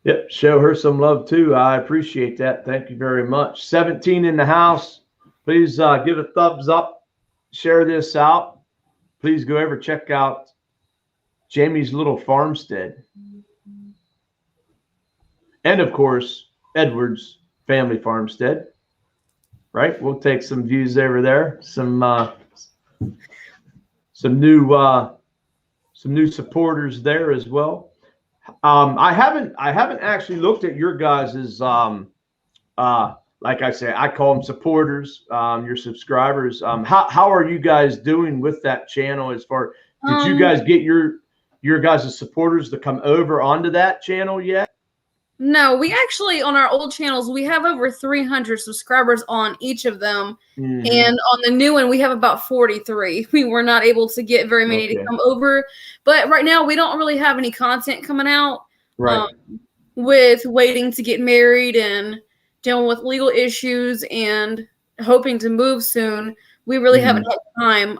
Yep, show her some love too. I appreciate that. Thank you very much. 17 in the house. Please give a thumbs up, share this out. Please go over, check out Jamie's little farmstead. And of course, Edward's family farmstead. Right? We'll take some views over there. Some new supporters there as well. I haven't actually looked at your guys's like I say, I call them supporters, your subscribers. How are you guys doing with that channel as far, did you guys get your guys' supporters to come over onto that channel yet? No, we actually, on our old channels, we have over 300 subscribers on each of them. Mm-hmm. And on the new one, we have about 43. We were not able to get very many to come over. But right now, we don't really have any content coming out. Right. With waiting to get married and dealing with legal issues and hoping to move soon, we really haven't had time.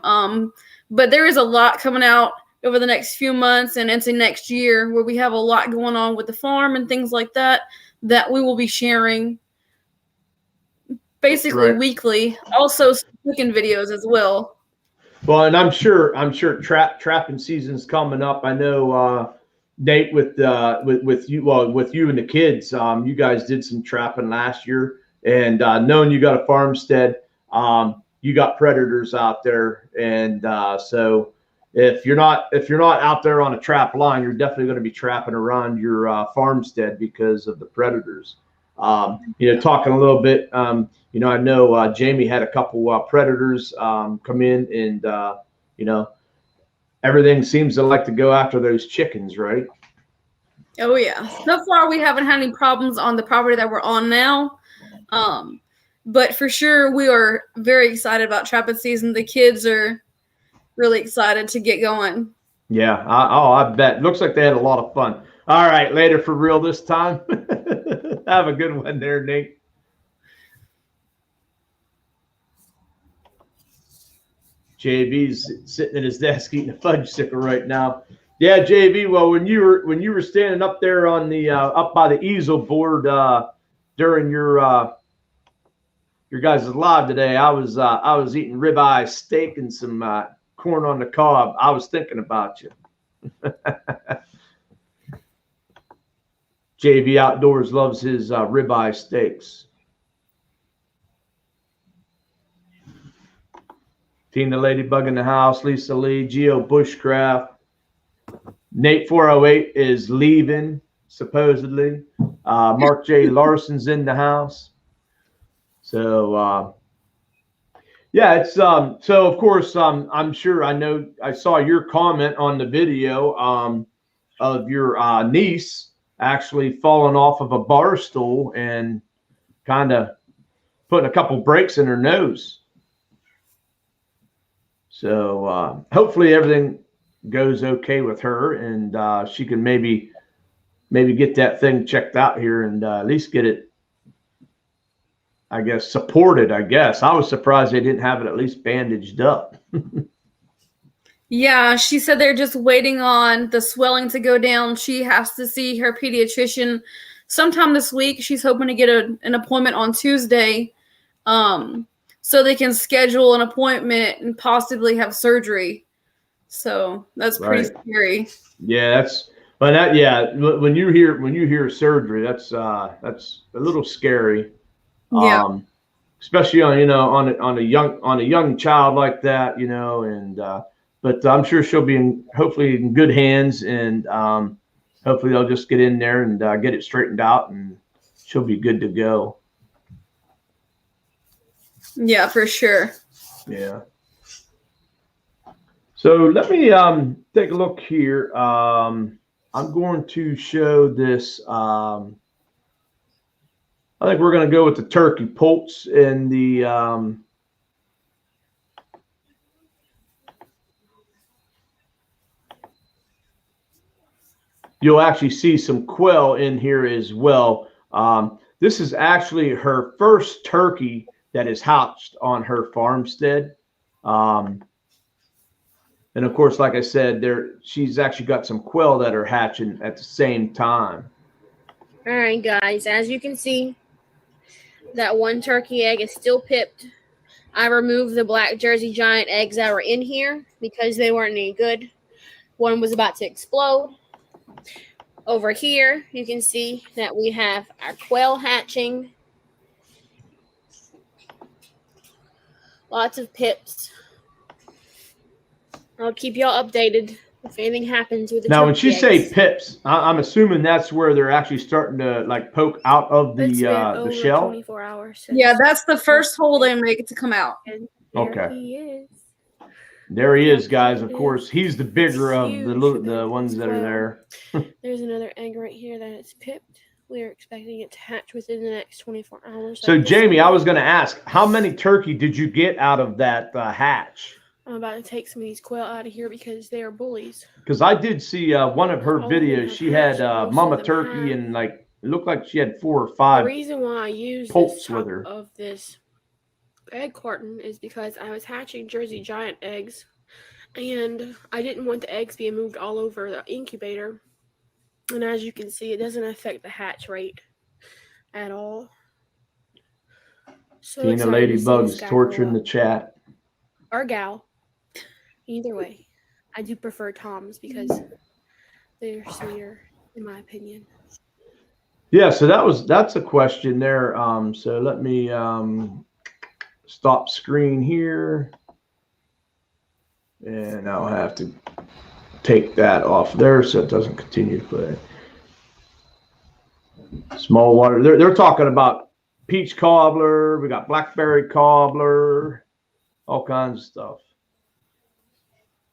But there is a lot coming out over the next few months and into next year where we have a lot going on with the farm and things like that we will be sharing basically weekly. Also cooking videos as well. Well, and I'm sure trapping season's coming up. I know Nate with you and the kids, you guys did some trapping last year, and knowing you got a farmstead, you got predators out there, and so if you're not out there on a trap line, you're definitely going to be trapping around your farmstead because of the predators. Talking a little bit, I know Jamie had a couple predators come in, and everything seems to like to go after those chickens, right? Oh yeah. So far, we haven't had any problems on the property that we're on now. But for sure, we are very excited about trapping season. The kids are really excited to get going. Yeah. I bet. Looks like they had a lot of fun. All right. Later for real this time. Have a good one there, Nate. JB's sitting at his desk eating a fudge sickle right now. Yeah, JB. Well, when you were standing up there on the up by the easel board during your guys' live today, I was eating ribeye steak and some corn on the cob. I was thinking about you. JB Outdoors loves his ribeye steaks. Tina Ladybug in the house, Lisa Lee, Geo Bushcraft. Nate 408 is leaving, supposedly. Mark J. Larson's in the house. So, yeah, it's so of course, I'm sure I saw your comment on the video of your niece actually falling off of a bar stool and kind of putting a couple breaks in her nose. So hopefully everything goes okay with her, and she can maybe get that thing checked out here and at least get it, I guess, supported. I guess I was surprised they didn't have it at least bandaged up. Yeah, she said they're just waiting on the swelling to go down. She has to see her pediatrician sometime this week. She's hoping to get an appointment on Tuesday, so they can schedule an appointment and possibly have surgery. So that's pretty scary. Yeah, when you hear surgery, that's a little scary. Yeah. Especially on a young child like that, and but I'm sure she'll be hopefully in good hands, and hopefully they'll just get in there and get it straightened out, and she'll be good to go. Yeah, for sure. Yeah. So let me take a look here. I'm going to show this. I think we're going to go with the turkey poults and the you'll actually see some quail in here as well. This is actually her first turkey that is hatched on her farmstead. And of course, like I said, she's actually got some quail that are hatching at the same time. All right, guys, as you can see, that one turkey egg is still pipped. I removed the black Jersey Giant eggs that were in here because they weren't any good. One was about to explode. Over here, you can see that we have our quail hatching. Lots of pips. I'll keep y'all updated if anything happens with the Now, when turkey she say eggs. pips, I'm assuming that's where they're actually starting to like poke out of It's been the over shell. 24 hours since Yeah, that's the first hole they make it to come out. and Okay. there he is. There he is, Look guys. how Of it course, is. he's the bigger It's of huge the ones that are there. There's another egg right here that is pipped. We are expecting it to hatch within the next 24 hours. So, like Jamie, I was going going to ask, how many turkey did you get out of that hatch? I'm about to take some of these quail out of here because they are bullies. Because I did see one of her All of them videos. have She had hatched, most mama of them turkey, have. and like it looked like she had 4 or The 5 reason why I use poults this with top her. of this egg carton is because I was hatching Jersey Giant eggs, and I didn't want the eggs being moved all over the incubator. And as you can see, it doesn't affect the hatch rate at all. So Tina excited to see Ladybug this is guy torturing grow the up. chat. Or gal. Either way. I do prefer Toms because they're sweeter, in my opinion. Yeah, so that's a question there. So let me stop screen here, and I'll have to take that off there so it doesn't continue to play. Small water. They're talking about peach cobbler. We got blackberry cobbler, all kinds of stuff.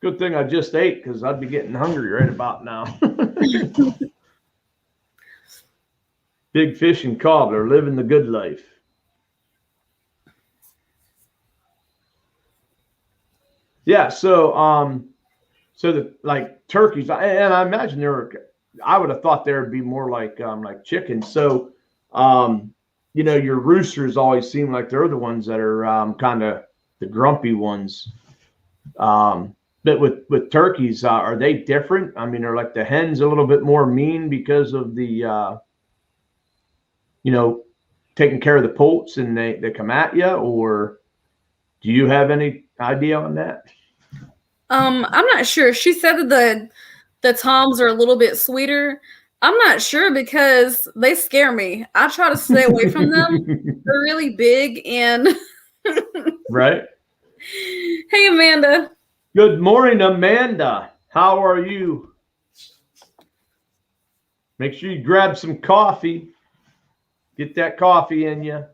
Good thing I just ate because I'd be getting hungry right about now. Big fish and cobbler, living the good life. Yeah, so the like turkeys, and I imagine I would have thought there would be more like chickens. So your roosters always seem like they're the ones that are kind of the grumpy ones. But with turkeys, are they different? I mean, are like the hens a little bit more mean because of the taking care of the poults and they come at you, or do you have any idea on that? I'm not sure. She said that the toms are a little bit sweeter. I'm not sure because they scare me. I try to stay away from them. They're really big and Right. Hey, Amanda. Good morning, Amanda. How are you? Make sure you grab some coffee. Get that coffee in you.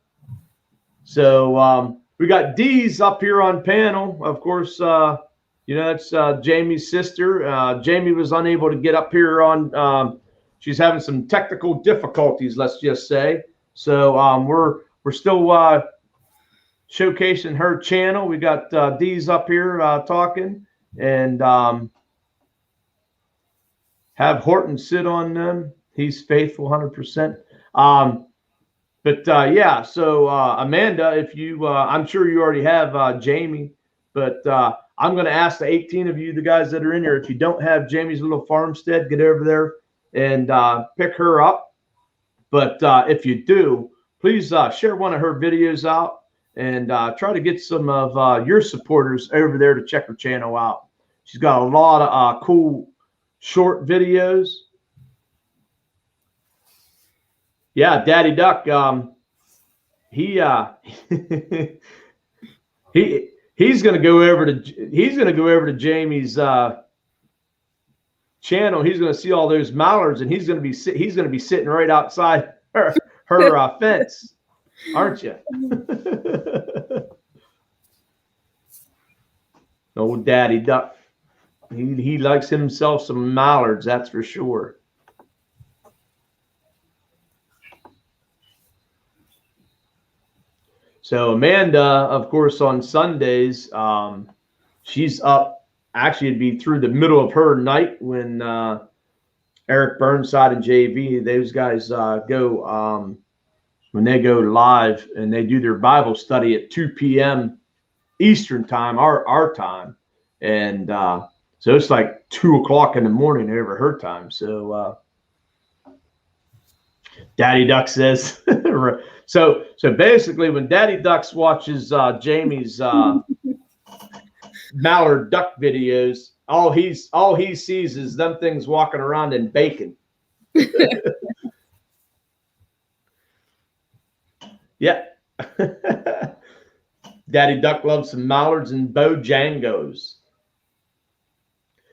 So we got Dee's up here on panel. Of course, that's Jamie's sister. Jamie was unable to get up here on. She's having some technical difficulties, let's just say. So we're still showcasing her channel. We got Dee's up here talking, and have Horton sit on them. He's faithful 100%. Yeah, so Amanda, if you, I'm sure you already have Jamie, but I'm going to ask the 18 of you, the guys that are in here, if you don't have Jamie's little farmstead, get over there and pick her up. But if you do, please share one of her videos out and try to get some of your supporters over there to check her channel out. She's got a lot of cool short videos. Yeah, Daddy Duck. He's gonna go over to Jamie's channel. He's gonna see all those mallards, and he's gonna be sitting right outside her fence, aren't you? Old Daddy Duck. He likes himself some mallards, that's for sure. So Amanda, of course, on Sundays, she's up. Actually, it'd be through the middle of her night when Eric Burnside and JV, those guys go when they go live and they do their Bible study at 2 p.m. Eastern time, our time. And so it's like 2 o'clock in the morning over her time. So Daddy Duck says, so basically when Daddy Ducks watches Jamie's mallard duck videos, all he sees is them things walking around in bacon. Yeah. Daddy Duck loves some mallards and bojangles.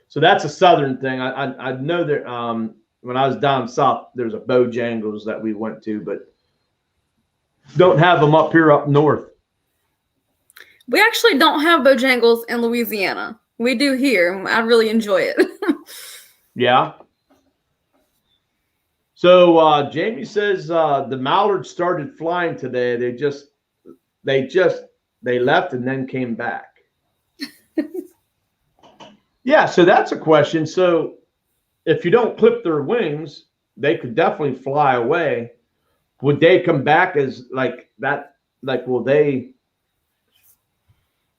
So that's a southern thing. I know that when I was down south, there's a bojangles that we went to, but don't have them up here up north. We actually don't have bojangles in Louisiana. We do here. I really enjoy it. Yeah. So Jamie says the mallards started flying today. They left and then came back. Yeah, so that's a question. So if you don't clip their wings, they could definitely fly away. Would they come back as like that? Like, will they?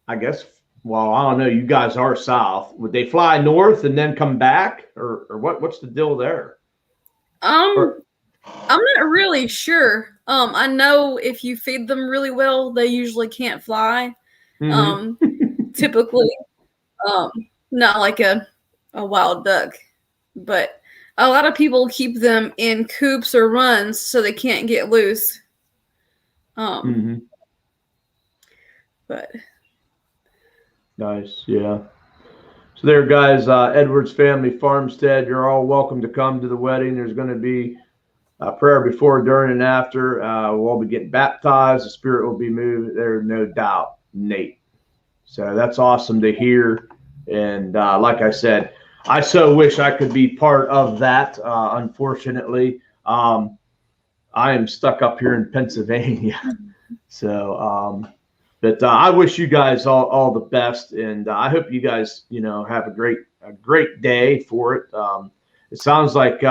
I guess. Well, I don't know. You guys are south. Would they fly north and then come back, or what? What's the deal there? I'm not really sure. I know if you feed them really well, they usually can't fly. Typically, not like a wild duck, but a lot of people keep them in coops or runs so they can't get loose. But nice, yeah. So there, guys, Edwards Family Farmstead, you're all welcome to come to the wedding. There's going to be a prayer before, during, and after. We'll all be getting baptized. The Spirit will be moved. There's no doubt, Nate. So that's awesome to hear. And like I said, I so wish I could be part of that. Unfortunately, I am stuck up here in Pennsylvania. So, but I wish you guys all the best, and I hope you guys, have a great day for it. It sounds like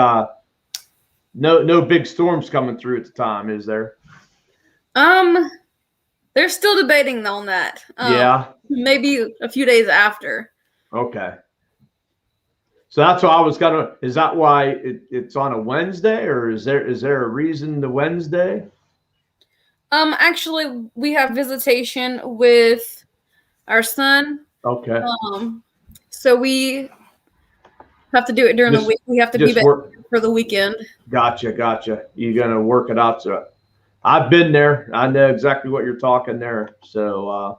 no big storms coming through at the time, is there? They're still debating on that. Yeah. Maybe a few days after. Okay. So that's why I was gonna. Is that why it's on a Wednesday, or is there a reason the Wednesday? Actually, we have visitation with our son. Okay. So we have to do it during the week. We have to be back for the weekend. Gotcha. You're gonna work it out. So I've been there. I know exactly what you're talking there. So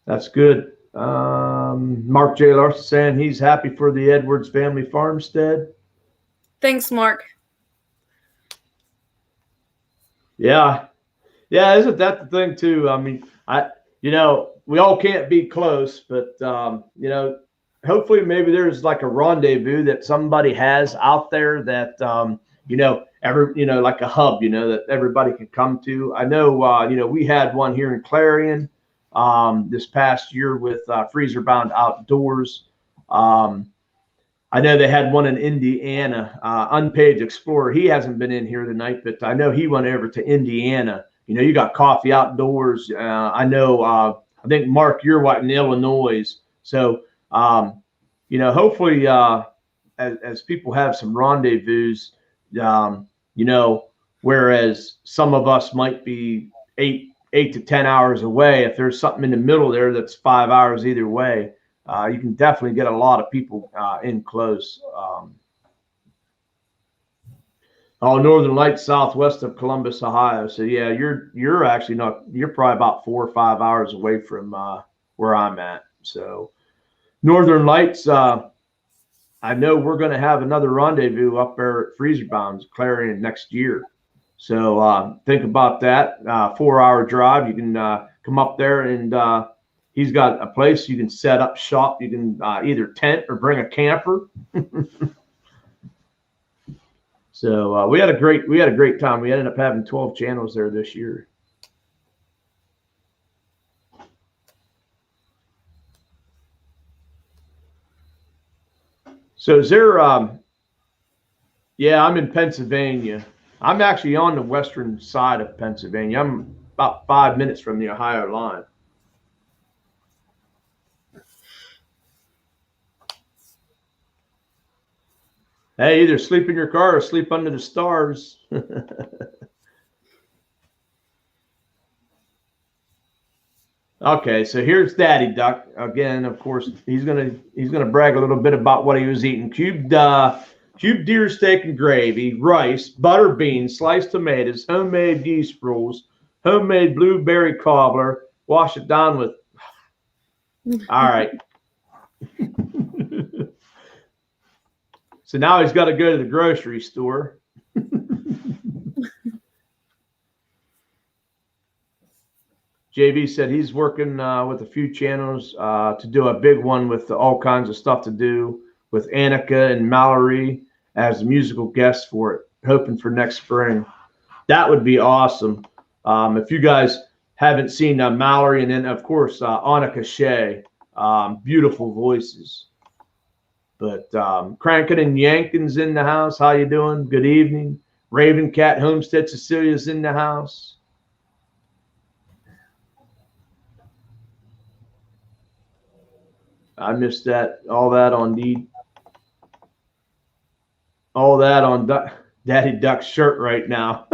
that's good. Mark J. Larson saying he's happy for the Edwards Family Farmstead. Thanks, Mark. Yeah. Isn't that the thing too? I mean, we all can't be close, but hopefully maybe there's like a rendezvous that somebody has out there that like a hub, that everybody can come to. I know, we had one here in Clarion this past year with Freezer Bound Outdoors. I know they had one in Indiana, Unpaged Explorer. He hasn't been in here tonight, but I know he went over to Indiana. You got Coffee Outdoors. I know, I think, Mark, you're in Illinois. So, hopefully, as people have some rendezvous, whereas some of us might be 8 to 10 hours away, if there's something in the middle there that's 5 hours either way, you can definitely get a lot of people in close. Northern Lights, southwest of Columbus, Ohio. So yeah, you're actually not. You're probably about 4 or 5 hours away from where I'm at. So Northern Lights. I know we're going to have another rendezvous up there at Freezer Bounds, Clarion, next year. So think about that. 4-hour drive. You can come up there, and he's got a place you can set up shop. You can either tent or bring a camper. So we had a great time. We ended up having 12 channels there this year. So is there? Yeah, I'm in Pennsylvania. I'm actually on the western side of Pennsylvania. I'm about 5 minutes from the Ohio line. Hey, either sleep in your car or sleep under the stars. Okay, so here's Daddy Duck again. Of course, he's gonna brag a little bit about what he was eating: cubed deer steak and gravy, rice, butter beans, sliced tomatoes, homemade geese rolls, homemade blueberry cobbler. Wash it down with. All right. So now he's got to go to the grocery store. JV said he's working with a few channels to do a big one with all kinds of stuff to do with Annika and Mallory as musical guests for it, hoping for next spring. That would be awesome. If you guys haven't seen Mallory, and then, of course, Annika Shea, beautiful voices. But Crankin and Yankin's in the house. How you doing? Good evening. Raven Cat Homestead Cecilia's in the house. I missed that. All that on Daddy Duck's shirt right now.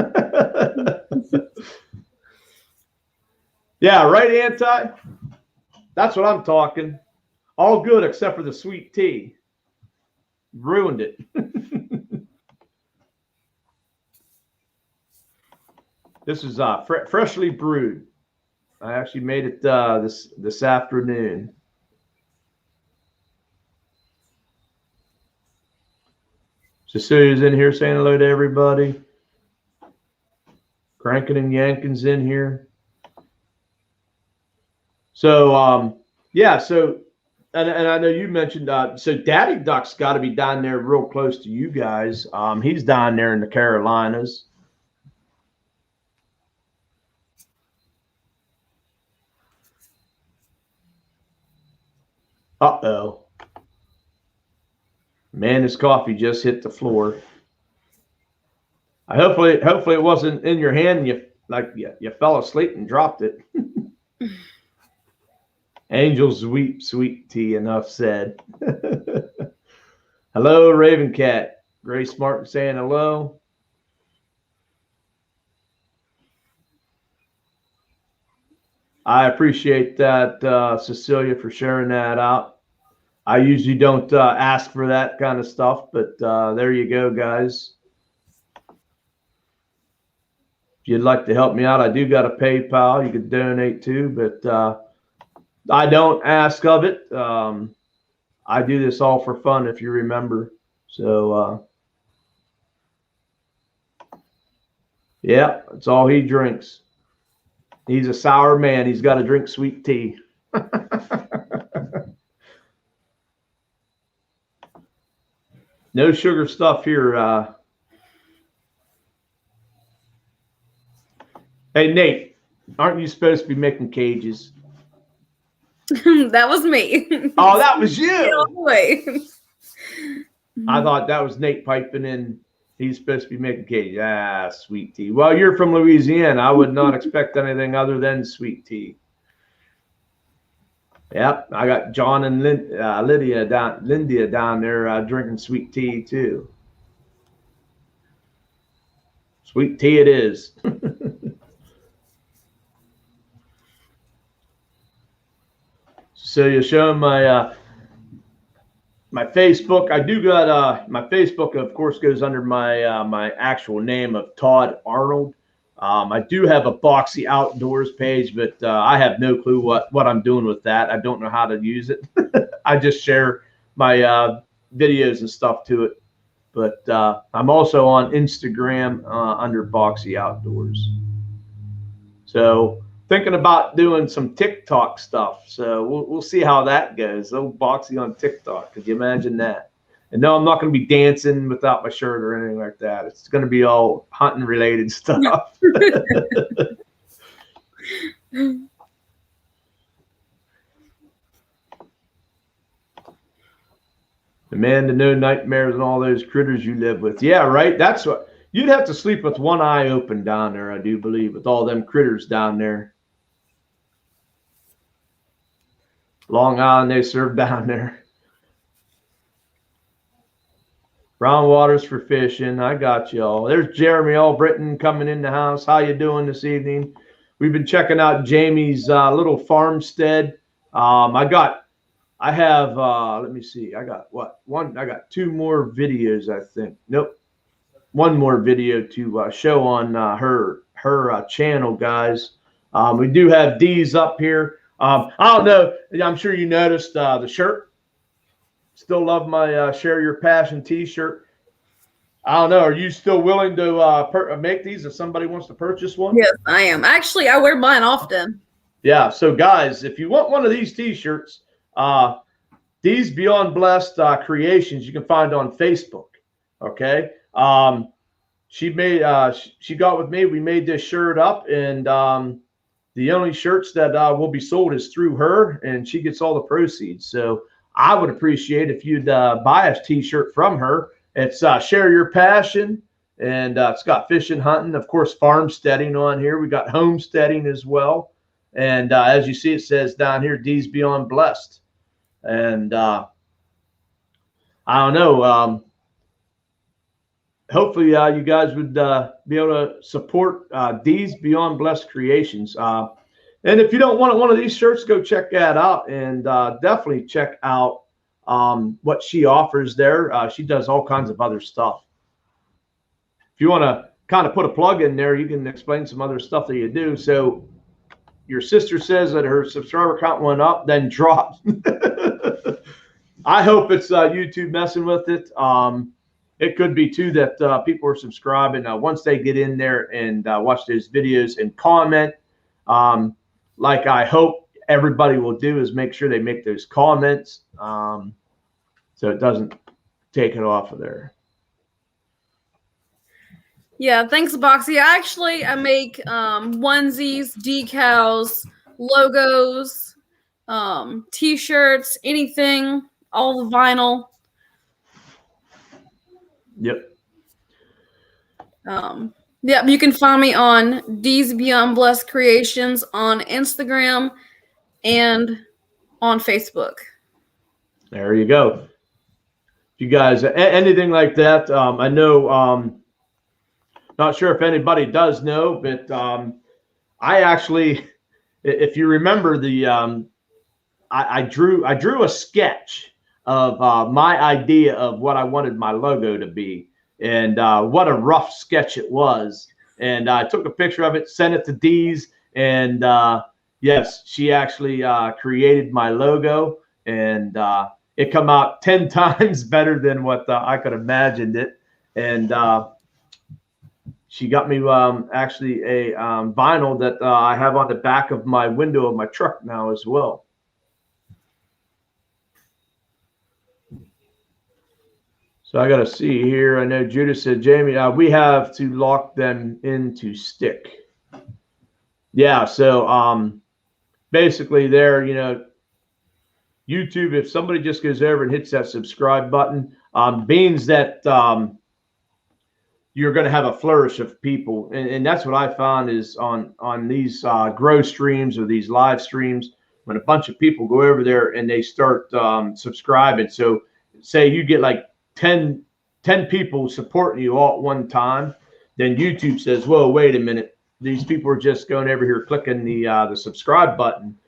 Yeah, right, Anti? That's what I'm talking. All good except for the sweet tea. Ruined it. This is freshly brewed. I actually made it this afternoon. Cecilia's in here saying hello to everybody. Crankin and Yankin's in here. So, yeah, so, and I know you mentioned, so Daddy Duck's got to be down there real close to you guys. He's down there in the Carolinas. Uh-oh. Man, this coffee just hit the floor. Hopefully it wasn't in your hand and you fell asleep and dropped it. Angels weep, sweet tea, enough said. Hello, Raven Cat. Grace Martin saying hello. I appreciate that, Cecilia, for sharing that out. I usually don't ask for that kind of stuff, but there you go, guys. If you'd like to help me out, I do got a PayPal you could donate to, but I don't ask of it. I do this all for fun, if you remember. So, yeah, that's all he drinks. He's a sour man. He's got to drink sweet tea. No sugar stuff here. Hey, Nate, aren't you supposed to be making cages? That was me. Oh, that was you. All the way. I thought that was Nate piping in. He's supposed to be making cages. Ah, sweet tea. Well, you're from Louisiana. I would not expect anything other than sweet tea. Yep, I got John and Lydia down there drinking sweet tea too. Sweet tea it is. So you're showing my my Facebook. I do got my Facebook, of course, goes under my my actual name of Todd Arnold. I do have a Boxy Outdoors page, but I have no clue what I'm doing with that. I don't know how to use it. I just share my videos and stuff to it. But I'm also on Instagram under Boxy Outdoors. So thinking about doing some TikTok stuff. So we'll see how that goes. Little Boxy on TikTok. Could you imagine that? And no, I'm not going to be dancing without my shirt or anything like that. It's going to be all hunting related stuff. The man to know nightmares and all those critters you live with. Yeah, right. That's what, You'd have to sleep with one eye open down there, I do believe, with all them critters down there. Long Island, they serve down there. Brown waters for fishing. I got y'all. There's Jeremy Albritton coming in the house. How you doing this evening? We've been checking out Jamie's little farmstead. I have, let me see. I got what? I got 2 more videos, I think. Nope. 1 more video to show on her channel, guys. We do have D's up here. I don't know. I'm sure you noticed the shirt. Still love my Share Your Passion t-shirt. I don't know. Are you still willing to make these if somebody wants to purchase one? Yes, I am. Actually, I wear mine often. Yeah. So, guys, if you want one of these t-shirts, these Beyond Blessed creations you can find on Facebook. Okay. She got with me. We made this shirt up, and the only shirts that will be sold is through her, and she gets all the proceeds. So I would appreciate if you'd buy a t-shirt from her. It's Share Your Passion, and it's got fishing, hunting, of course, farmsteading on here. We got homesteading as well. And as you see, it says down here, D's Beyond Blessed. And I don't know. Hopefully, you guys would be able to support D's Beyond Blessed Creations. And if you don't want one of these shirts, go check that out, and definitely check out what she offers there. She does all kinds of other stuff. If you want to kind of put a plug in there, you can explain some other stuff that you do. So your sister says that her subscriber count went up, then dropped. I hope it's YouTube messing with it. It could be too that people are subscribing once they get in there and watch those videos and comment. Like I hope everybody will do is make sure they make those comments so it doesn't take it off of there. Yeah, thanks, Boxy. I make onesies, decals, logos, t-shirts, anything, all the vinyl. Yep. Yeah, you can find me on D's Beyond Blessed Creations on Instagram and on Facebook. There you go. If you guys, anything like that, I know, not sure if anybody does know, but I actually, if you remember I drew a sketch of my idea of what I wanted my logo to be. And what a rough sketch it was. And I took a picture of it, sent it to Dee's, and yes, she actually created my logo, and it come out 10 times better than what I could imagined it. And she got me actually a vinyl that I have on the back of my window of my truck now as well. So I got to see here. I know Judith said, Jamie, we have to lock them into stick. Yeah. So basically there, you know, YouTube, if somebody just goes over and hits that subscribe button, means that you're going to have a flourish of people. And that's what I found is on these grow streams or these live streams, when a bunch of people go over there and they start subscribing. So say you get like 10 people supporting you all at one time, then YouTube says, whoa, wait a minute. These people are just going over here clicking the subscribe button.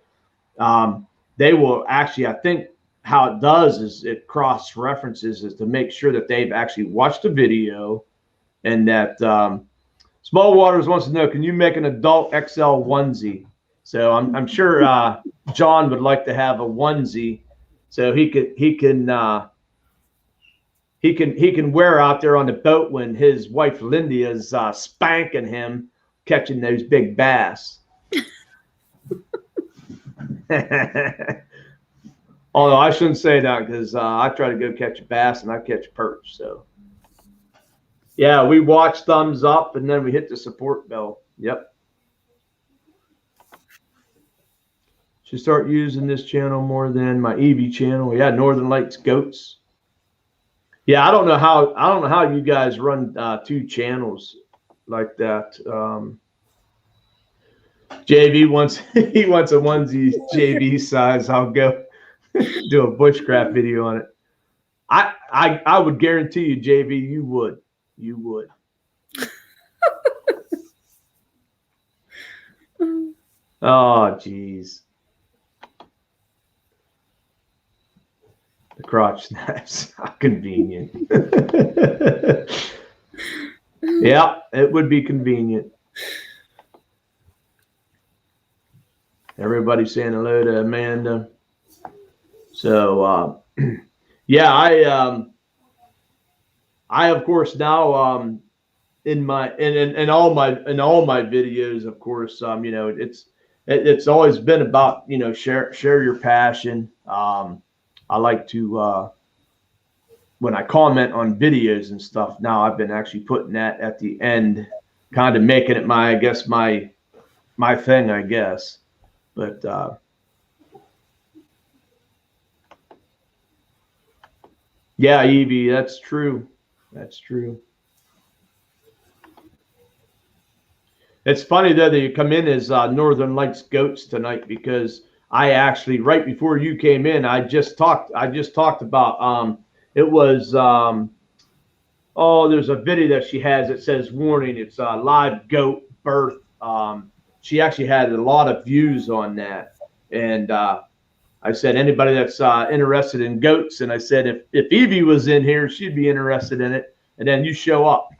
They will actually, I think how it does is it cross references is to make sure that they've actually watched the video, and that Small Waters wants to know, can you make an adult XL onesie? So I'm sure John would like to have a onesie so he can wear out there on the boat when his wife Lindy is spanking him catching those big bass. Although I shouldn't say that because I try to go catch a bass and I catch perch. So yeah, we watch thumbs up and then we hit the support bell. Yep. Should start using this channel more than my Evie channel. Yeah, Northern Lights Goats. Yeah, I don't know how you guys run 2 channels like that. JB wants he wants a onesie JB size. I'll go do a bushcraft video on it. I would guarantee you, JB, you would. You would. Oh, geez. The crotch snaps. How convenient. Yeah, it would be convenient. Everybody's saying hello to Amanda. So, yeah, I of course now in all my videos, of course, you know, it's always been about, you know, share your passion. I like to when I comment on videos and stuff, now I've been actually putting that at the end, kind of making it my, I guess, my thing, I guess. But yeah, Evie, that's true. That's true. It's funny though that you come in as Northern Lights goats tonight, because I actually, right before you came in, I just talked about it was oh, there's a video that she has that says warning, it's live goat birth. She actually had a lot of views on that, and I said anybody that's interested in goats, and I said if Evie was in here, she'd be interested in it, and then you show up.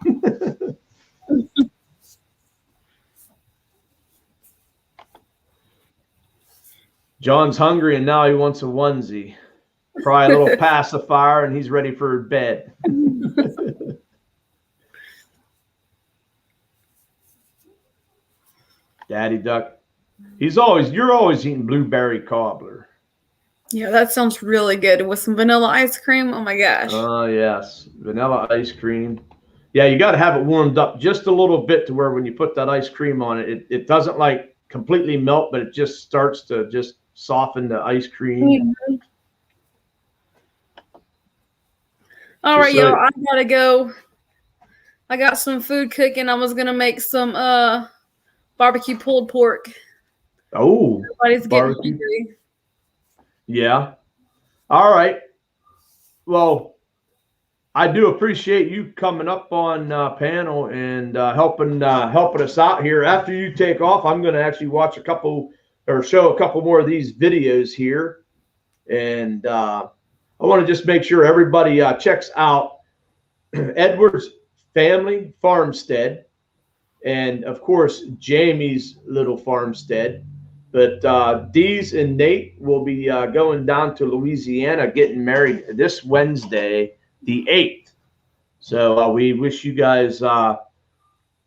John's hungry and now he wants a onesie. Probably a little pacifier and he's ready for bed. Daddy Duck. You're always eating blueberry cobbler. Yeah, that sounds really good with some vanilla ice cream. Oh my gosh. Oh, yes. Vanilla ice cream. Yeah, you got to have it warmed up just a little bit to where when you put that ice cream on it, it doesn't like completely melt, but it just starts to just soften the ice cream. Mm-hmm. All right, y'all, I gotta go. I got some food cooking. I was gonna make some barbecue pulled pork. Oh, everybody's getting hungry. Yeah. All right. Well, I do appreciate you coming up on panel and helping us out here. After you take off, I'm going to actually watch show a couple more of these videos here, and I want to just make sure everybody checks out Edward's family farmstead, and of course Jamie's little farmstead. But Dee's and Nate will be going down to Louisiana, getting married this Wednesday, the 8th. So we wish you guys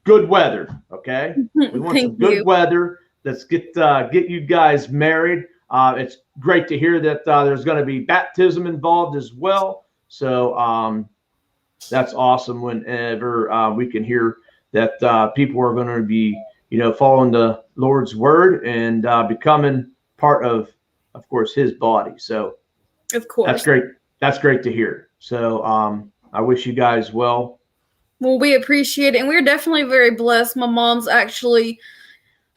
good weather, okay? We want some good weather. Let's get you guys married. It's great to hear that there's going to be baptism involved as well. So that's awesome whenever we can hear that people are going to be, following the Lord's word and becoming part of course, his body. So of course, that's great. That's great to hear. So I wish you guys well. Well, we appreciate it, and we're definitely very blessed. My mom's actually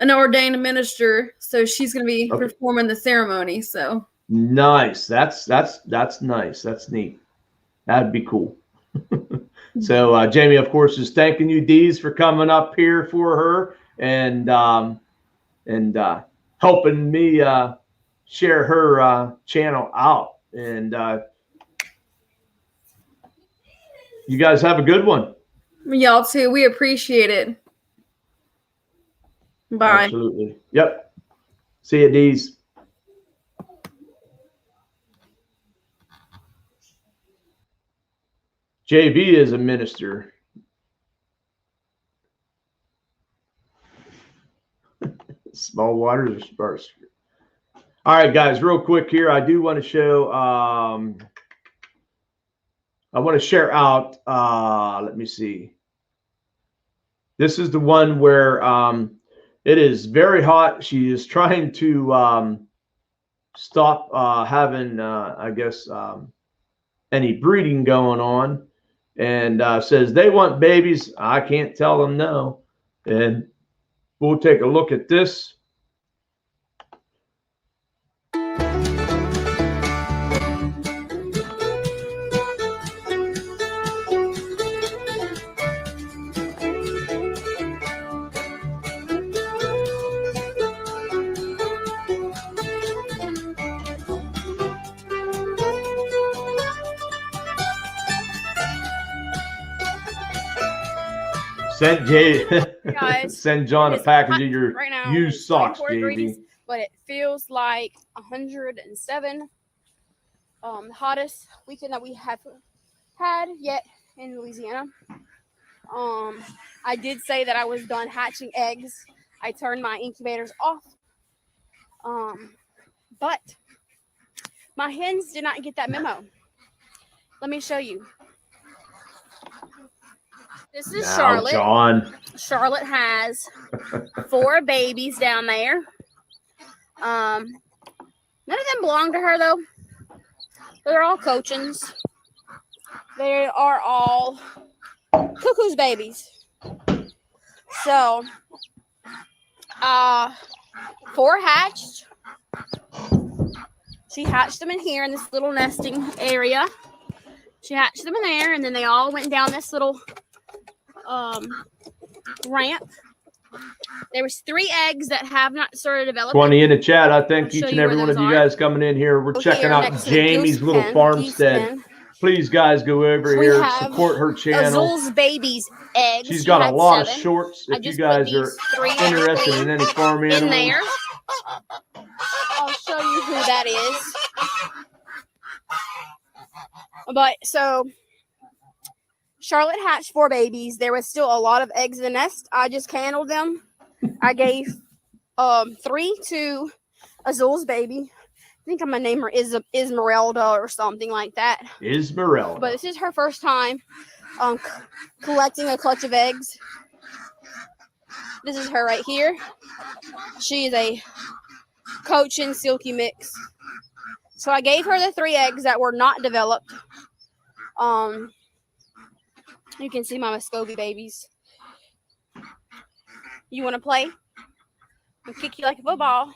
an ordained minister, so she's going to be performing the ceremony. So nice. That's nice. That's neat. That'd be cool. So Jamie, of course, is thanking you, Dees, for coming up here for her and helping me share her channel out. And you guys have a good one. Y'all too. We appreciate it. Bye. Absolutely. Yep. See you, Dees. JB is a minister. Small waters are sparse. All right, guys, real quick here. I do want to show, I want to share out, let me see. This is the one where it is very hot. She is trying to stop having, I guess, any breeding going on, and says they want babies. I can't tell them no. And we'll take a look at this. Send John a package of your right now, used socks, JV. But it feels like 107. The hottest weekend that we have had yet in Louisiana. I did say that I was done hatching eggs. I turned my incubators off. But my hens did not get that memo. Let me show you. This is Now, Charlotte. John. Charlotte has 4 babies down there. None of them belong to her, though. They're all Cochins. They are all Cuckoo's babies. So, 4 hatched. She hatched them in here in this little nesting area. She hatched them in there, and then they all went down this little ramp. There was 3 eggs that have not started developing. 20 in the chat. I thank each and every one of you guys coming in here. We're checking out Jamie's little farmstead. Please, guys, go over here, support her channel. Azul's baby's eggs. She's got a lot of shorts. If you guys are interested in any farm animals. In there. I'll show you who that is. But so Charlotte hatched 4 babies. There was still a lot of eggs in the nest. I just candled them. I gave 3 to Azul's baby. I think I'm gonna name her Esmeralda or something like that. Esmeralda. But this is her first time collecting a clutch of eggs. This is her right here. She is a Cochin Silky mix. So I gave her the 3 eggs that were not developed. You can see my Muscovy babies. You want to play? I'll kick you like a football.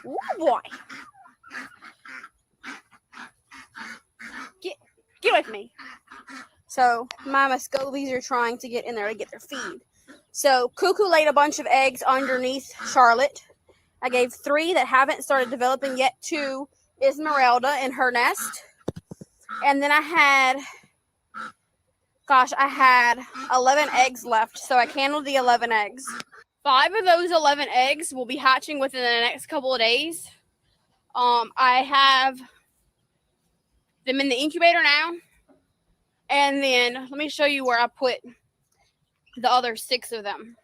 Ooh, boy. Get away from me. So my Muscovies are trying to get in there to get their feed. So Cuckoo laid a bunch of eggs underneath Charlotte. I gave 3 that haven't started developing yet to Esmeralda in her nest. And then I had 11 eggs left. So I candled the 11 eggs. 5 of those 11 eggs will be hatching within the next couple of days. I have them in the incubator now. And then let me show you where I put the other 6 of them.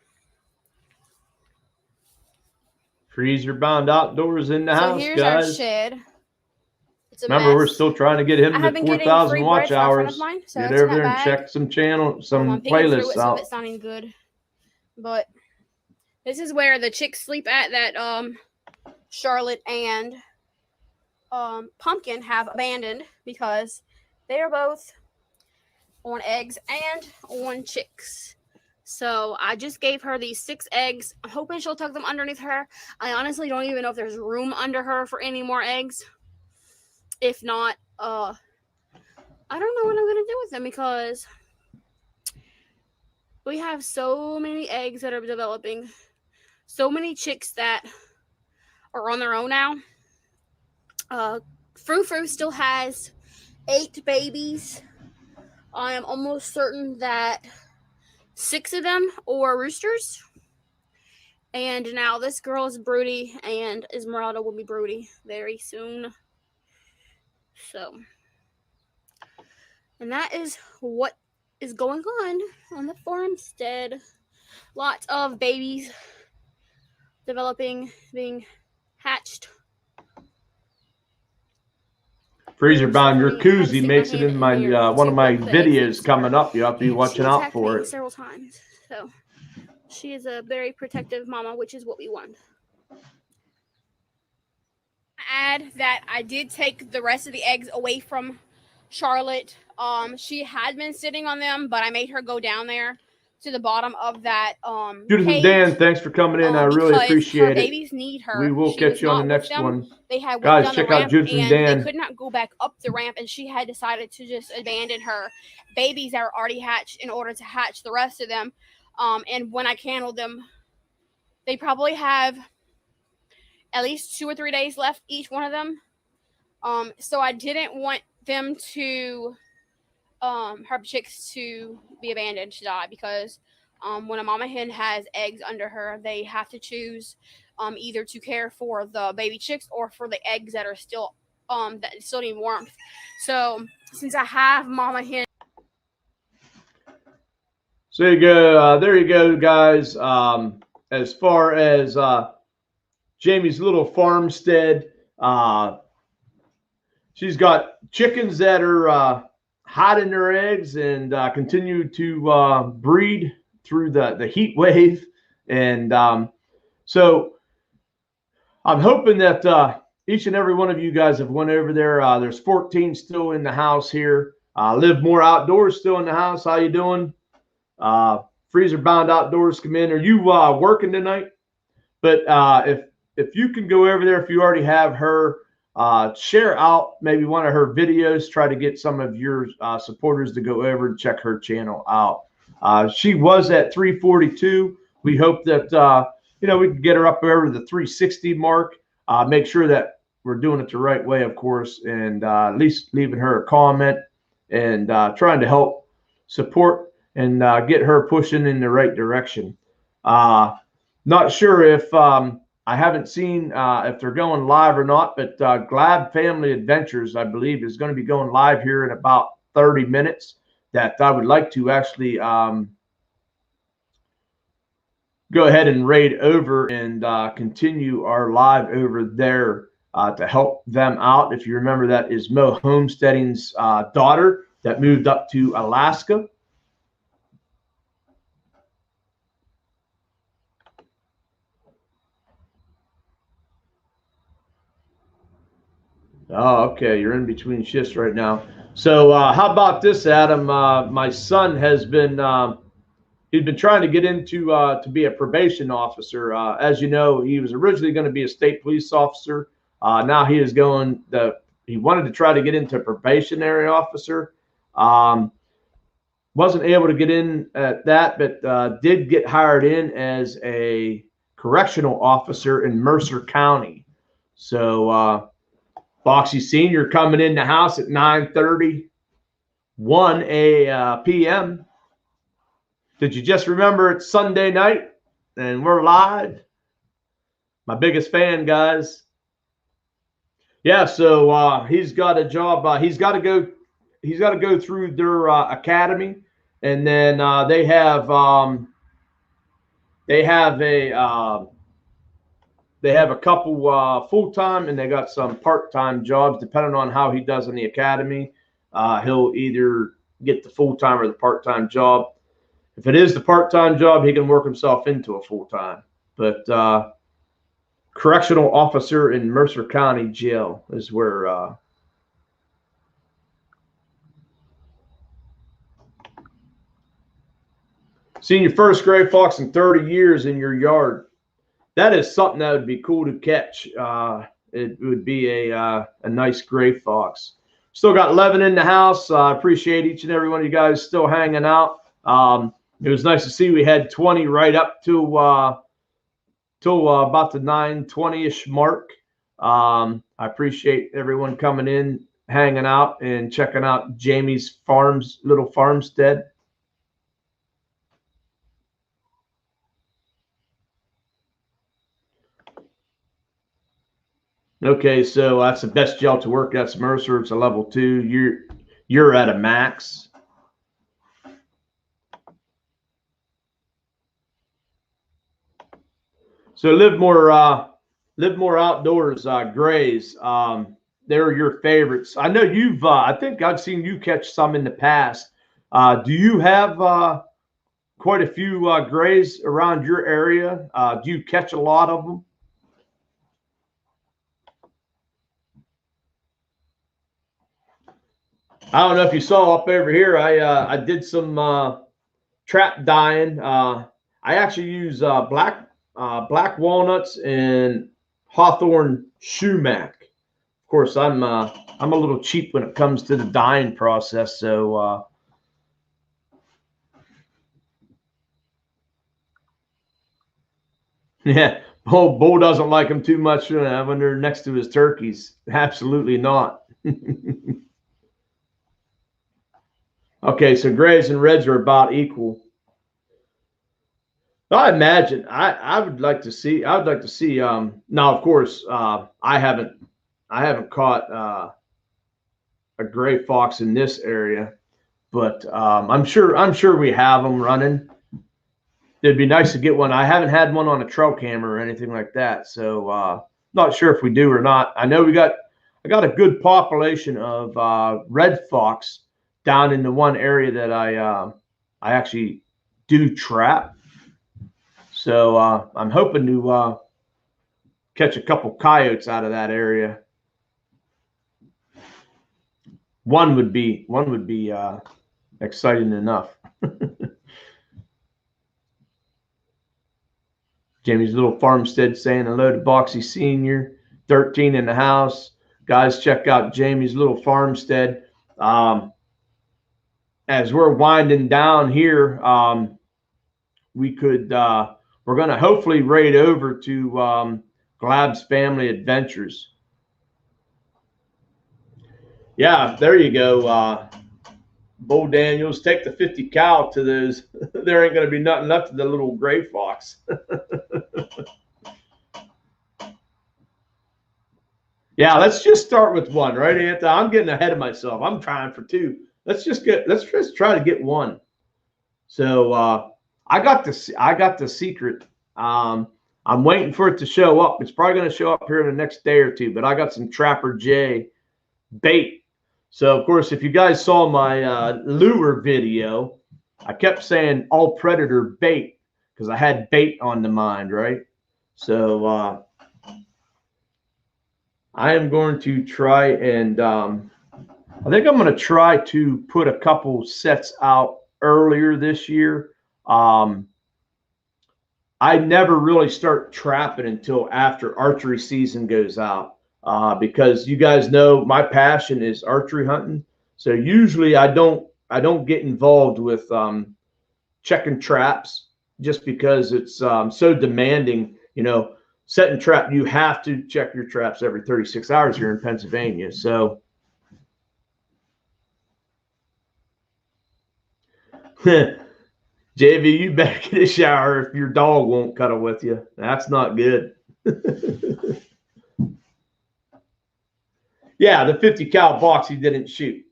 Freezer bound outdoors in the house, here's guys. our shed. Remember, mess. we're still trying to get him to 4,000 watch hours. Mine, so get over there and check some playlists out. It's not even good. But this is where the chicks sleep at that Charlotte and Pumpkin have abandoned because they are both on eggs and on chicks. So I just gave her these 6 eggs. I'm hoping she'll tuck them underneath her. I honestly don't even know if there's room under her for any more eggs. If not, I don't know what I'm going to do with them because we have so many eggs that are developing. So many chicks that are on their own now. Frou Frou still has 8 babies. I am almost certain that 6 of them are roosters. And now this girl is broody, and Esmeralda will be broody very soon. So, and that is what is going on the farmstead. Lots of babies developing, being hatched. Freezer bound your koozie makes it in my one of my videos coming up. You have to be watching out for it. Several times. So she is a very protective mama, which is what we want. Add that I did take the rest of the eggs away from Charlotte. She had been sitting on them, but I made her go down there to the bottom of that Judith and Dan, cage. thanks for coming in. I really Because her appreciate it. babies need We her. will She catch was you on the not with next them. one. They had went Guys, down the check out ramp Judith and and they Dan. could not go back up the ramp, and she had decided to just abandon her babies that were already hatched in order to hatch the rest of them. And when I canneled them, they probably have at least 2 or 3 days left, each one of them. So I didn't want them to her chicks to be abandoned, to die, because when a mama hen has eggs under her, they have to choose either to care for the baby chicks or for the eggs that are still that still need warmth. So since I have mama hen. So you go. There you go, guys. As far as Jamie's little farmstead, she's got chickens that are hiding their eggs and continue to breed through the heat wave. And so I'm hoping that each and every one of you guys have went over there. There's 14 still in the house here. Live More Outdoors still in the house. How you doing? Freezer Bound Outdoors, come in. Are you working tonight? But if you can go over there, if you already have her, share out maybe one of her videos. Try to get some of your supporters to go over and check her channel out. She was at 342. We hope that we can get her up over the 360 mark. Make sure that we're doing it the right way, of course, and at least leaving her a comment and trying to help support and get her pushing in the right direction. Not sure if I haven't seen if they're going live or not, but Glad Family Adventures, I believe, is going to be going live here in about 30 minutes. That I would like to actually go ahead and raid over and continue our live over there to help them out. If you remember, that is Mo Homesteading's daughter that moved up to Alaska. Oh, okay. You're in between shifts right now. So how about this, Adam? My son has been he's been trying to get into to be a probation officer. As you know, he was originally going to be a state police officer. Now he is going he wanted to try to get into probationary officer. Wasn't able to get in at that, but did get hired in as a correctional officer in Mercer County. So Boxy Senior coming in the house at 9:30, 1 p.m. Did you just remember it's Sunday night and we're live? My biggest fan, guys. Yeah, so he's got a job. He's got to go through their academy, and then they have a couple full-time, and they got some part-time jobs. Depending on how he does in the academy, he'll either get the full-time or the part-time job. If it is the part-time job, he can work himself into a full-time. But correctional officer in Mercer County Jail is where seen your first gray fox in 30 years in your yard. That is something that would be cool to catch. It would be a nice gray fox. Still got 11 in the house. I appreciate each and every one of you guys still hanging out. It was nice to see we had 20 right up to about the 9:20-ish mark. I appreciate everyone coming in, hanging out, and checking out Jamie's little farmstead. Okay, so that's the best gel to work. That's Mercer. It's a level 2. You're at a max. So live more outdoors. Grays. They're your favorites. I know you've. I think I've seen you catch some in the past. Do you have quite a few grays around your area? Do you catch a lot of them? I don't know if you saw up over here. I did some trap dyeing. I actually use black walnuts and hawthorn sumac. Of course, I'm a little cheap when it comes to the dyeing process, so yeah. Bull doesn't like them too much when they're next to his turkeys. Absolutely not. Okay, so grays and reds are about equal. I imagine I would like to see. Now, of course, I haven't caught a gray fox in this area, but I'm sure we have them running. It'd be nice to get one. I haven't had one on a trail camera or anything like that, so not sure if we do or not. I know I got a good population of red fox down in the one area that I actually do trap. So I'm hoping to catch a couple coyotes out of that area. One would be exciting enough. Jamie's little farmstead saying hello to Boxy Senior, 13 in the house. Guys, check out Jamie's little farmstead. As we're winding down here, we're going to hopefully raid over to Glab's Family Adventures. Yeah, there you go. Bull Daniels, take the 50 cal to those. There ain't going to be nothing left of the little gray fox. Yeah, let's just start with one, right, Anthony? I'm getting ahead of myself. I'm trying for two. Let's just try to get one. So I got the secret. I'm waiting for it to show up. It's probably going to show up here in the next day or two, but I got some Trapper J bait. So, of course, if you guys saw my lure video, I kept saying all predator bait because I had bait on the mind, right? So I am going to try and I think I'm going to try to put a couple sets out earlier this year. I never really start trapping until after archery season goes out. Because you guys know my passion is archery hunting. So usually I don't get involved with checking traps just because it's so demanding. You know, setting trap, you have to check your traps every 36 hours here in Pennsylvania. So JV, you better get a shower if your dog won't cuddle with you. That's not good. Yeah, the 50 cal Boxy didn't shoot.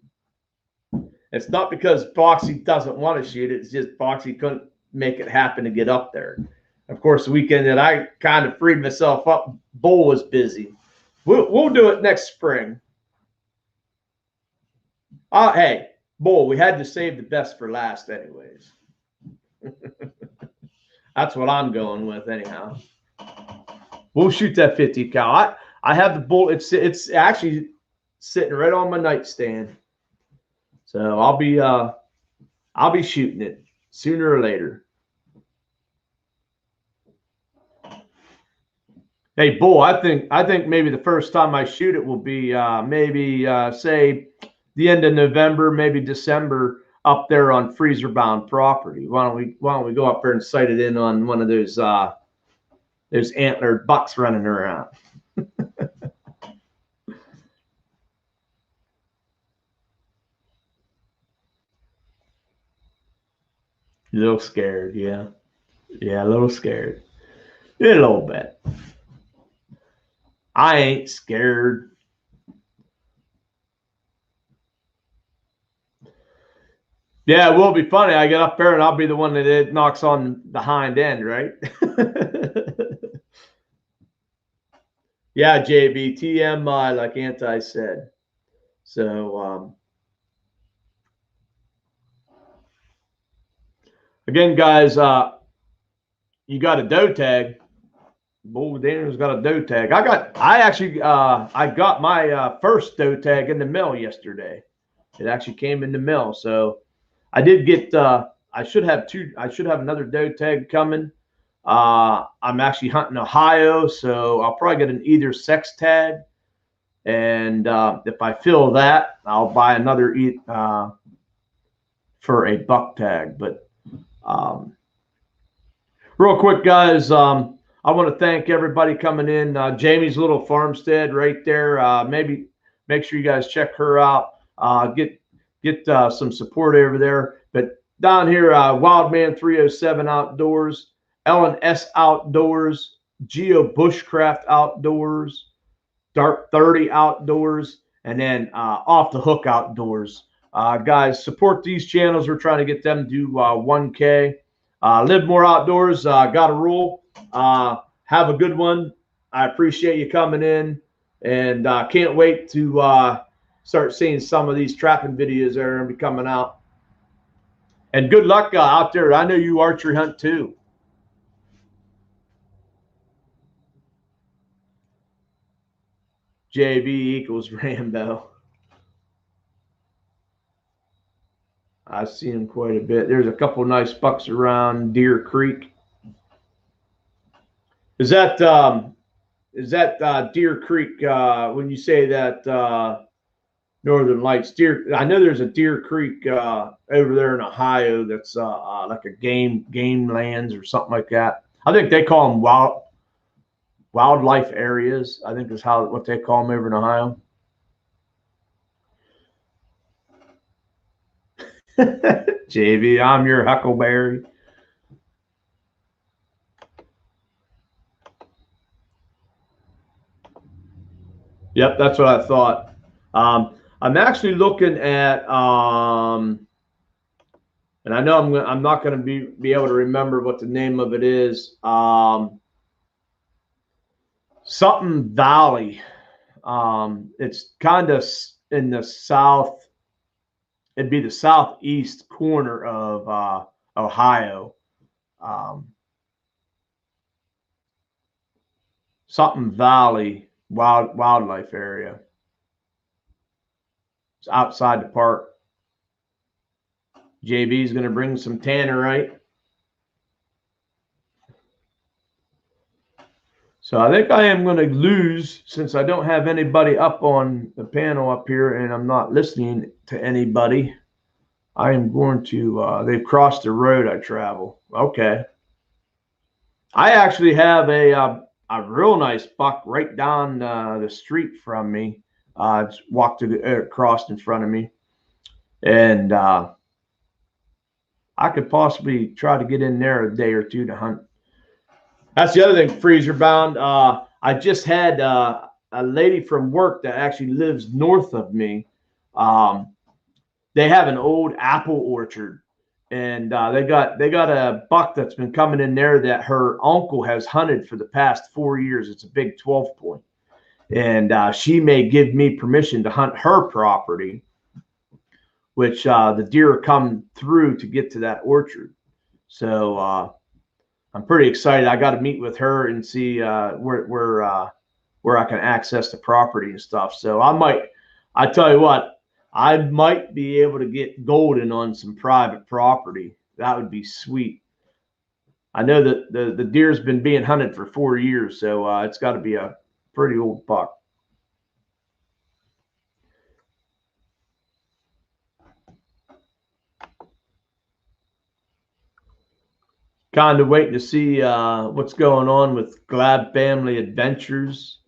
It's not because Boxy doesn't want to shoot. It's just Boxy couldn't make it happen to get up there. Of course, the weekend that I kind of freed myself up, Bull was busy. We'll do it next spring. Hey, Bull, we had to save the best for last anyways. That's what I'm going with anyhow. We'll shoot that 50 cal. I have the bull. It's actually sitting right on my nightstand. So I'll be shooting it sooner or later. Hey, Bull, I think maybe the first time I shoot it will be say the end of November, maybe December, up there on freezer bound property. Why don't we go up there and sight it in on one of those antlered bucks running around? A little scared, yeah. Yeah, a little scared. A little bit. I ain't scared. Yeah, it will be funny. I get up there and I'll be the one that it knocks on the hind end, right? Yeah, JB, TMI, like Anti said. So, again, guys, you got a doe tag. Bull Daniel's got a doe tag. I got my first doe tag in the mail yesterday. It actually came in the mail. So I did get. I should have two. I should have another doe tag coming. I'm actually hunting Ohio, so I'll probably get an either sex tag. And if I fill that, I'll buy another for a buck tag. But real quick, guys, I want to thank everybody coming in. Jamie's little farmstead right there. Maybe make sure you guys check her out. Get some support over there. But down here, Wildman 307 Outdoors, L&S Outdoors, Geo Bushcraft Outdoors, Dark 30 Outdoors, and then Off the Hook Outdoors. Guys, support these channels. We're trying to get them to 1K. Live more outdoors. Got a rule. Have a good one. I appreciate you coming in, and can't wait to start seeing some of these trapping videos that are going to be coming out. And good luck out there. I know you archery hunt too. JB equals Rambo. I see him quite a bit. There's a couple nice bucks around Deer Creek. Is that Deer Creek when you say that Northern Lights deer? I know there's a Deer Creek over there in Ohio that's like a game lands or something like that. I think they call them wildlife areas. I think is what they call them over in Ohio. JV, I'm your huckleberry. Yep, that's what I thought. I'm actually looking at, and I know I'm not going to be able to remember what the name of it is. Something Valley. It's kind of in the south. It'd be the southeast corner of Ohio. Something Valley wildlife area. It's outside the park. JB's going to bring some tannerite. So I think I am going to lose since I don't have anybody up on the panel up here and I'm not listening to anybody. I am going to, they've crossed the road I travel. Okay. I actually have a real nice buck right down the street from me. It's walked across in front of me. And I could possibly try to get in there a day or two to hunt. That's the other thing, freezer bound. I just had a lady from work that actually lives north of me. They have an old apple orchard, and they got a buck that's been coming in there that her uncle has hunted for the past 4 years. It's a big 12-point, and she may give me permission to hunt her property, which the deer come through to get to that orchard. So I'm pretty excited. I got to meet with her and see where I can access the property and stuff. So I tell you what, I might be able to get golden on some private property. That would be sweet. I know that the deer's been being hunted for 4 years, so it's got to be a pretty old buck. Kind of waiting to see what's going on with Glad Family Adventures.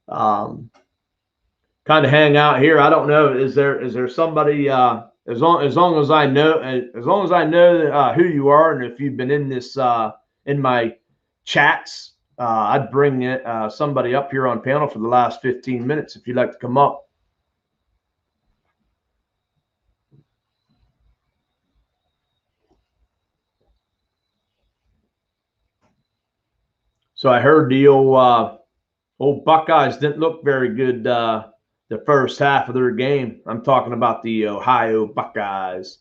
Kind of hang out here. I don't know. Is there somebody? As long as I know who you are, and if you've been in this in my chats, I'd bring somebody up here on panel for the last 15 minutes if you'd like to come up. So I heard the old Buckeyes didn't look very good the first half of their game. I'm talking about the Ohio Buckeyes.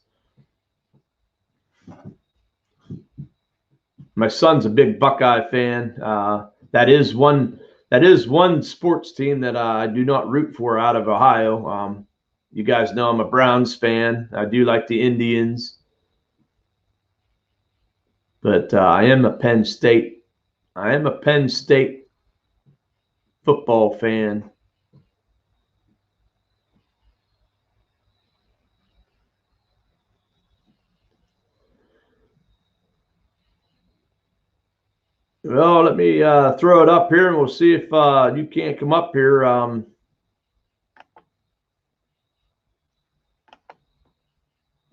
My son's a big Buckeye fan. That is one sports team that I do not root for out of Ohio. You guys know I'm a Browns fan. I do like the Indians. But I am a Penn State. I am a Penn State football fan. Well, let me throw it up here, and we'll see if you can't come up here.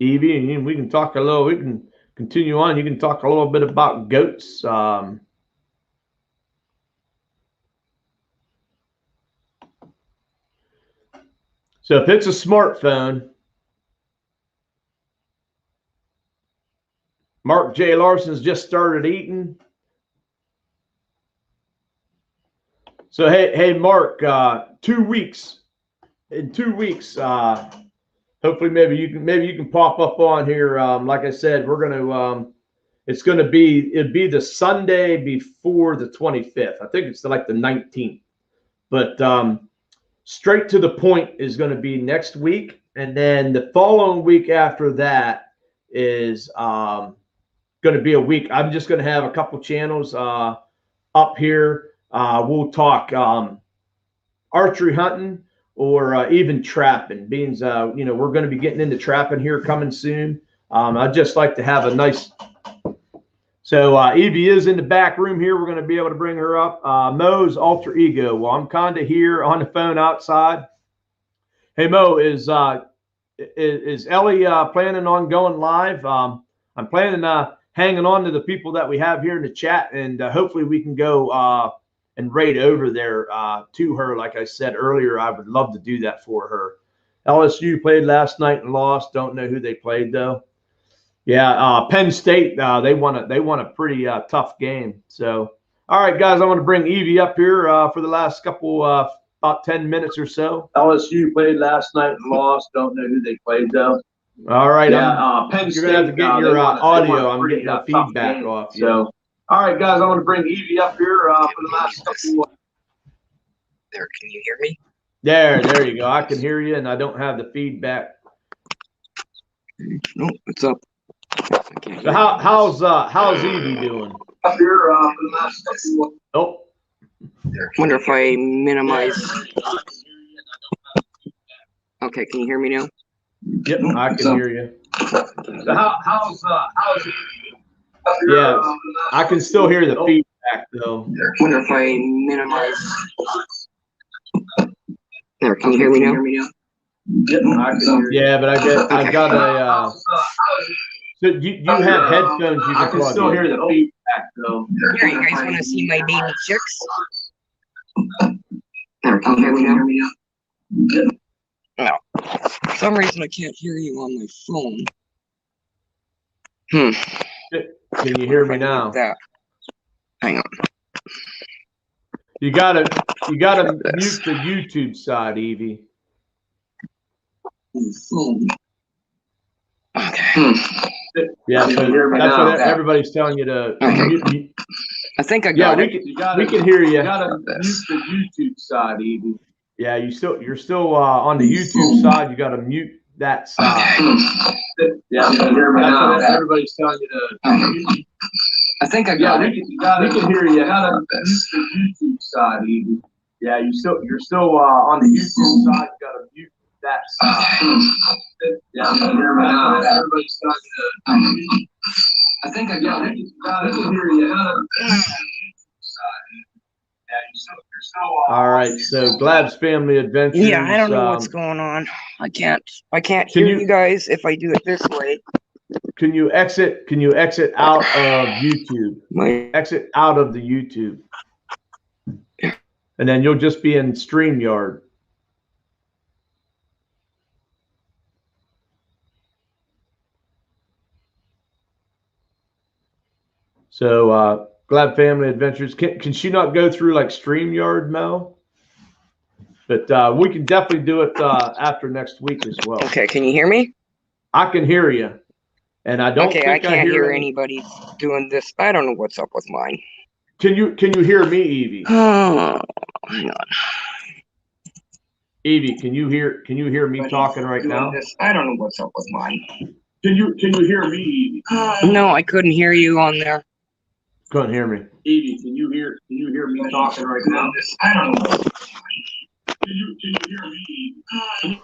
Evie, and we can talk a little. We can continue on. You can talk a little bit about goats. So if it's a smartphone, Mark J. Larson's just started eating. So hey, Mark, 2 weeks. In 2 weeks, hopefully maybe you can pop up on here. Like I said, we're gonna it'd be the Sunday before the 25th. I think it's like the 19th. But straight to the point is going to be next week, and then the following week after that is going to be a week. I'm just going to have a couple channels up here. We'll talk archery hunting or even trapping. Beans, we're going to be getting into trapping here coming soon. I'd just like to have a nice. So Evie is in the back room here. We're going to be able to bring her up. Mo's alter ego. Well, I'm kind of here on the phone outside. Hey Mo, is Ellie planning on going live? I'm planning hanging on to the people that we have here in the chat, and hopefully we can go and raid over there to her. Like I said earlier, I would love to do that for her. LSU played last night and lost. Don't know who they played though. Yeah, Penn State, they won a pretty tough game. So, all right, guys, I want to bring Evie up here for the last couple, about 10 minutes or so. LSU played last night and lost. Don't know who they played, though. All right. Yeah, Penn State. You're going to have to get your audio. I'm getting the feedback off. So, all right, guys, I want to bring Evie up here for the last couple. There, can you hear me? There you go. I can hear you, and I don't have the feedback. No, what's up? So how's Evie doing? Up here for the last couple. Oh. Wonder if I minimize. Okay, can you hear me now? Yep, I can hear you. So how's yeah, I can still hear the feedback though. Wonder if I minimize. There, can you hear me now? Yep, I can hear you. Yeah, but I got a. So you have headphones you can plug in. Still hear the feedback though. Here, you guys want to see my baby chicks? There, can you hear me now? No. For some reason I can't hear you on my phone. Can you hear me now? Hang on. You gotta mute the YouTube side, Evie. Okay. Yeah, so that's what everybody's telling you to. Okay. I think I got it. We can hear you. You gotta mute the YouTube side, Evie. Yeah, you're still on the YouTube side. You gotta mute that side. Yeah, you can hear me now. That's what everybody's telling you to. I think I got it. We can hear you. You gotta mute the YouTube side, Evie. Yeah, you're still on the YouTube side. You gotta mute that side. Yeah, you can hear me now. Everybody's telling you to. I think I got it. We can hear you. All right, so Glab's Family Adventures. Yeah, I don't know what's going on. I can't hear you guys if I do it this way. Can you exit out of YouTube? Exit out of the YouTube. And then you'll just be in StreamYard. So Glad Family Adventures. Can she not go through like StreamYard, Mel? But we can definitely do it after next week as well. Okay, can you hear me? I can hear you. And I don't think I can't hear anybody doing this. I don't know what's up with mine. Can you hear me, Evie? Oh, hang on. Evie, can you hear me talking right now? I don't know what's up with mine. Can you hear me, Evie? No, I couldn't hear you on there. Couldn't hear me. Evie, can you hear me talking right now? I don't know what's up with mine. Can you hear me?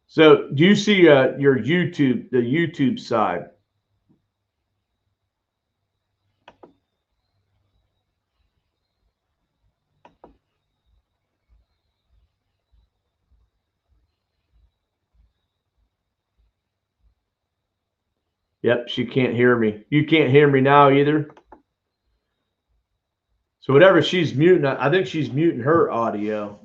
So do you see your the YouTube side? Yep, she can't hear me. You can't hear me now either. So whatever she's muting, I think she's muting her audio.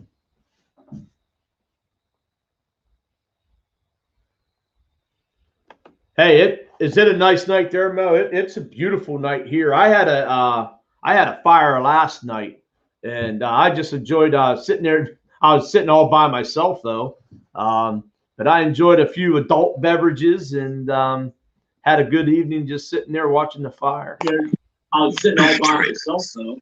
Hey, is it a nice night there, Mo? It's a beautiful night here. I had a fire last night, and I just enjoyed sitting there. I was sitting all by myself though, but I enjoyed a few adult beverages and had a good evening just sitting there watching the fire. I was sitting all by myself though.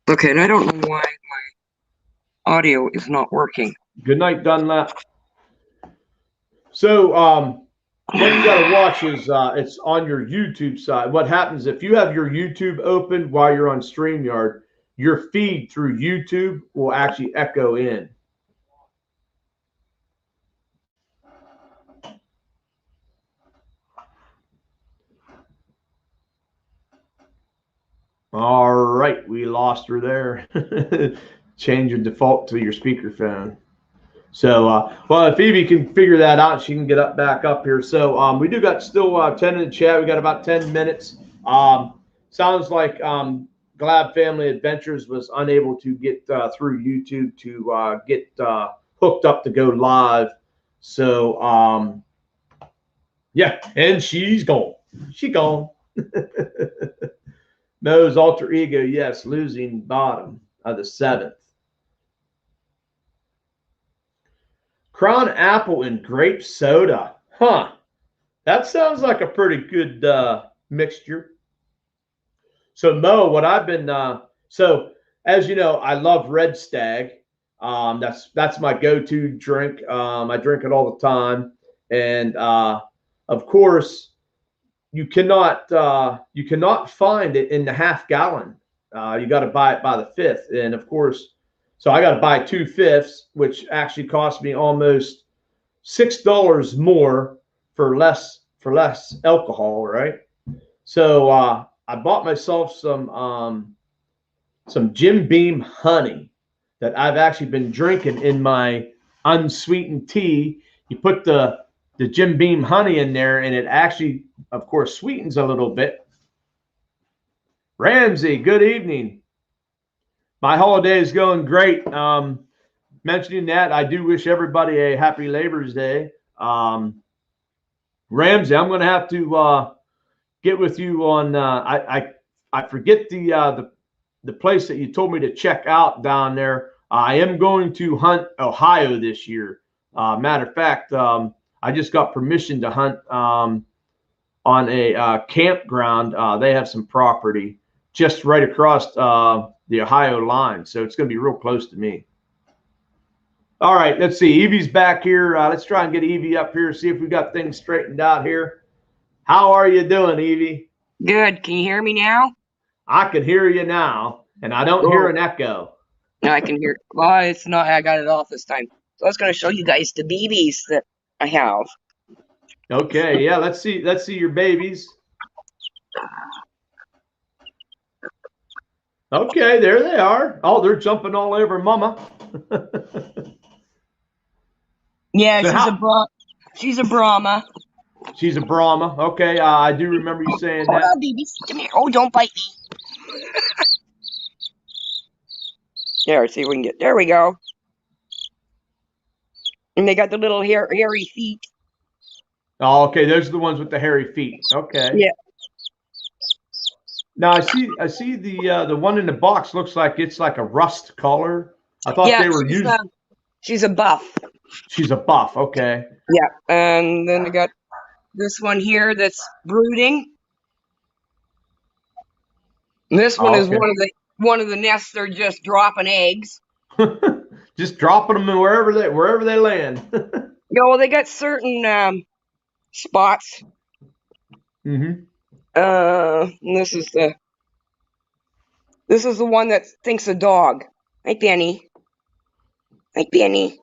Okay, and I don't know why my audio is not working. Good night, Dunlap. So what you got to watch is it's on your YouTube side. What happens if you have your YouTube open while you're on StreamYard, your feed through YouTube will actually echo in. All right, we lost her there. Change your default to your speakerphone. So, well, if Evie can figure that out, she can get back up here. So, we do got still 10 in the chat. We got about 10 minutes. Sounds like Glad Family Adventures was unable to get through YouTube to get hooked up to go live. So, yeah, and she's gone. She gone. Mo's alter ego, yes, losing bottom of the 7th. Crown apple and grape soda. Huh. That sounds like a pretty good mixture. So Mo, what I've been so as you know, I love Red Stag. That's my go-to drink. I drink it all the time. And of course, you cannot find it in the half gallon. You got to buy it by the 5th. And of course, so I got to buy 2/5, which actually cost me almost $6 more for less alcohol, right? So I bought myself some Jim Beam honey that I've actually been drinking in my unsweetened tea. You put the Jim Beam honey in there, and it actually, of course, sweetens a little bit. Ramsey, good evening. My holiday is going great. Mentioning that, I do wish everybody a happy Labor's Day. Ramsey, I'm going to have to get with you on. I forget the place that you told me to check out down there. I am going to hunt Ohio this year. Matter of fact, I just got permission to hunt on a campground. They have some property just right across the Ohio line, so it's going to be real close to me. All right, let's see. Evie's back here. Let's try and get Evie up here, see if we got things straightened out here. How are you doing, Evie? Good. Can you hear me now? I can hear you now, and I don't hear an echo. No, I can hear. Well, it's not. I got it off this time. So I was going to show you guys the babies that I have. Okay, yeah. Let's see your babies. Okay, there they are. Oh, they're jumping all over Mama. Yeah, so she's a Brahma. She's a Brahma. Okay, I do remember you saying that. Oh, babies, come here. Oh, don't bite me. There, see if we can get. There we go. And they got the little hairy feet. Oh, okay. Those are the ones with the hairy feet. Okay. Yeah. Now I see the one in the box looks like it's like a rust color. I thought they were using. She's a buff. She's a buff. Okay. Yeah, and then I got this one here that's brooding. This one is Okay. one of the nests. They're just dropping eggs. Just dropping them wherever they land. Yeah, well, they got certain spots. Mm-hmm. This is the one that thinks a dog. Hi, Penny. Hi, Penny.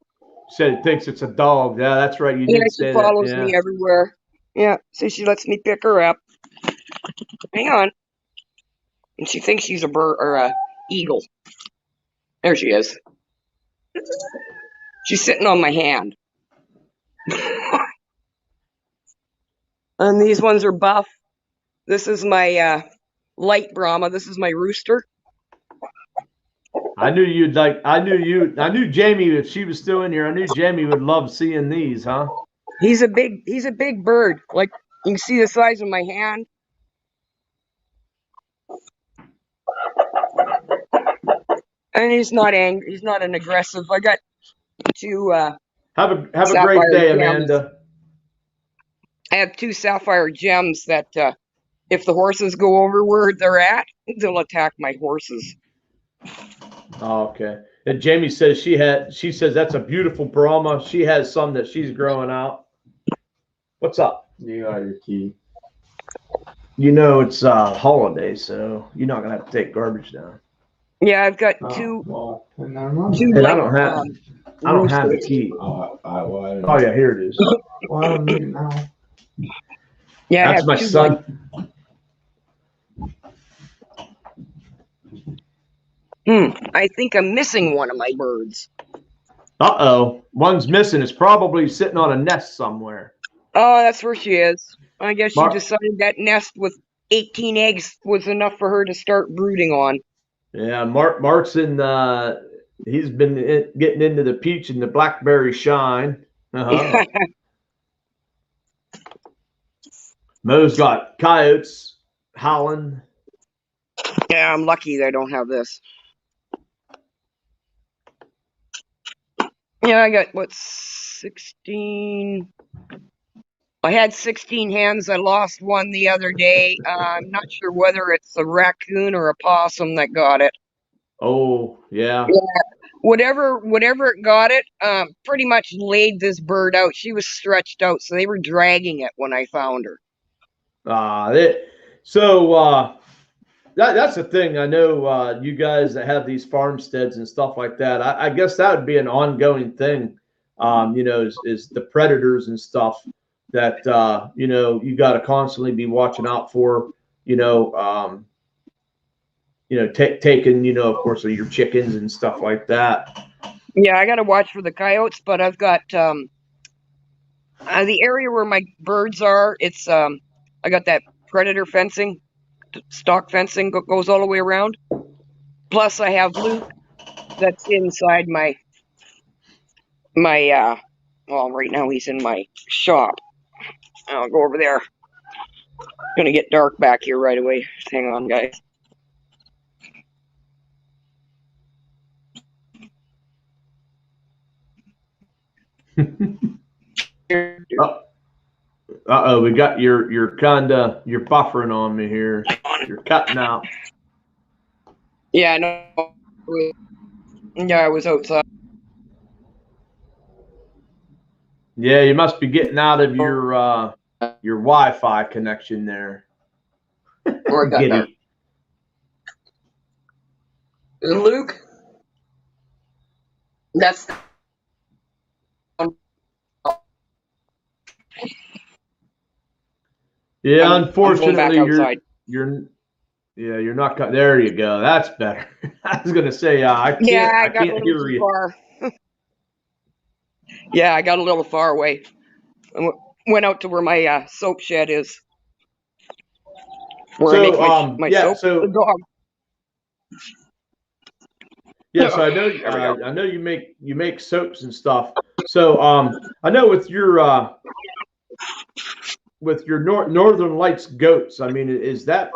Said it thinks it's a dog. Yeah, that's right. You Yeah, did she say that. follows Yeah. me everywhere. Yeah, so she lets me pick her up. Hang on. And she thinks she's a bird or a eagle. There she is. She's sitting on my hand. And these ones are buff. This is my light Brahma. This is my rooster. I knew Jamie, if she was still in here, I knew Jamie would love seeing these, huh? He's a big bird. Like, you can see the size of my hand. And he's not angry. He's not an aggressive. I got two Have a sapphire great day, gems. Amanda. I have two sapphire gems that if the horses go over where they're at, they'll attack my horses. Oh, okay. And Jamie says she says that's a beautiful Brahma. She has some that she's growing out. What's up? You got your key. You know it's holiday, so you're not gonna have to take garbage down. Yeah, I've got Oh, two. well, then never mind. Two And I light, don't have the key. Well, I Oh yeah, here it is. well, I don't need it now. Yeah, I That's have my two son. I think I'm missing one of my birds. Uh-oh. One's missing. It's probably sitting on a nest somewhere. Oh, that's where she is. I guess she Mark- decided that nest with 18 eggs was enough for her to start brooding on. Yeah, Mark's in. He's been getting into the peach and the blackberry shine. Uh-huh. Mo's got coyotes howling. Yeah, I'm lucky that I don't have this. Yeah, I got, 16? I had 16 hens. I lost one the other day. I'm not sure whether it's a raccoon or a possum that got it. Oh yeah. Whatever it got it, pretty much laid this bird out. She was stretched out, so they were dragging it when I found her. That's the thing. I know you guys that have these farmsteads and stuff like that. I guess that would be an ongoing thing. Is the predators and stuff that you got to constantly be watching out for. Taking of course your chickens and stuff like that. Yeah, I got to watch for the coyotes, but I've got the area where my birds are. It's I got that predator fencing. Stock fencing goes all the way around. Plus, I have Luke that's inside my well, right now he's in my shop. I'll go over there. Gonna get dark back here right away. Hang on, guys. Uh-oh, we got you're buffering on me here. You're cutting out. Yeah, no. Yeah, I was outside. Yeah, you must be getting out of your Wi-Fi connection there. Or I got Get that. it. Luke. That's Yeah, I'm unfortunately, going back outside. you're not cut. There you go. That's better. I was gonna say I got can't a little hear too you. far. Yeah, I got a little far away. I went out to where my soap shed is. Where I make my soap. The dog. Yeah, so I know you make soaps and stuff. So I know with your Northern Lights goats. I mean, is that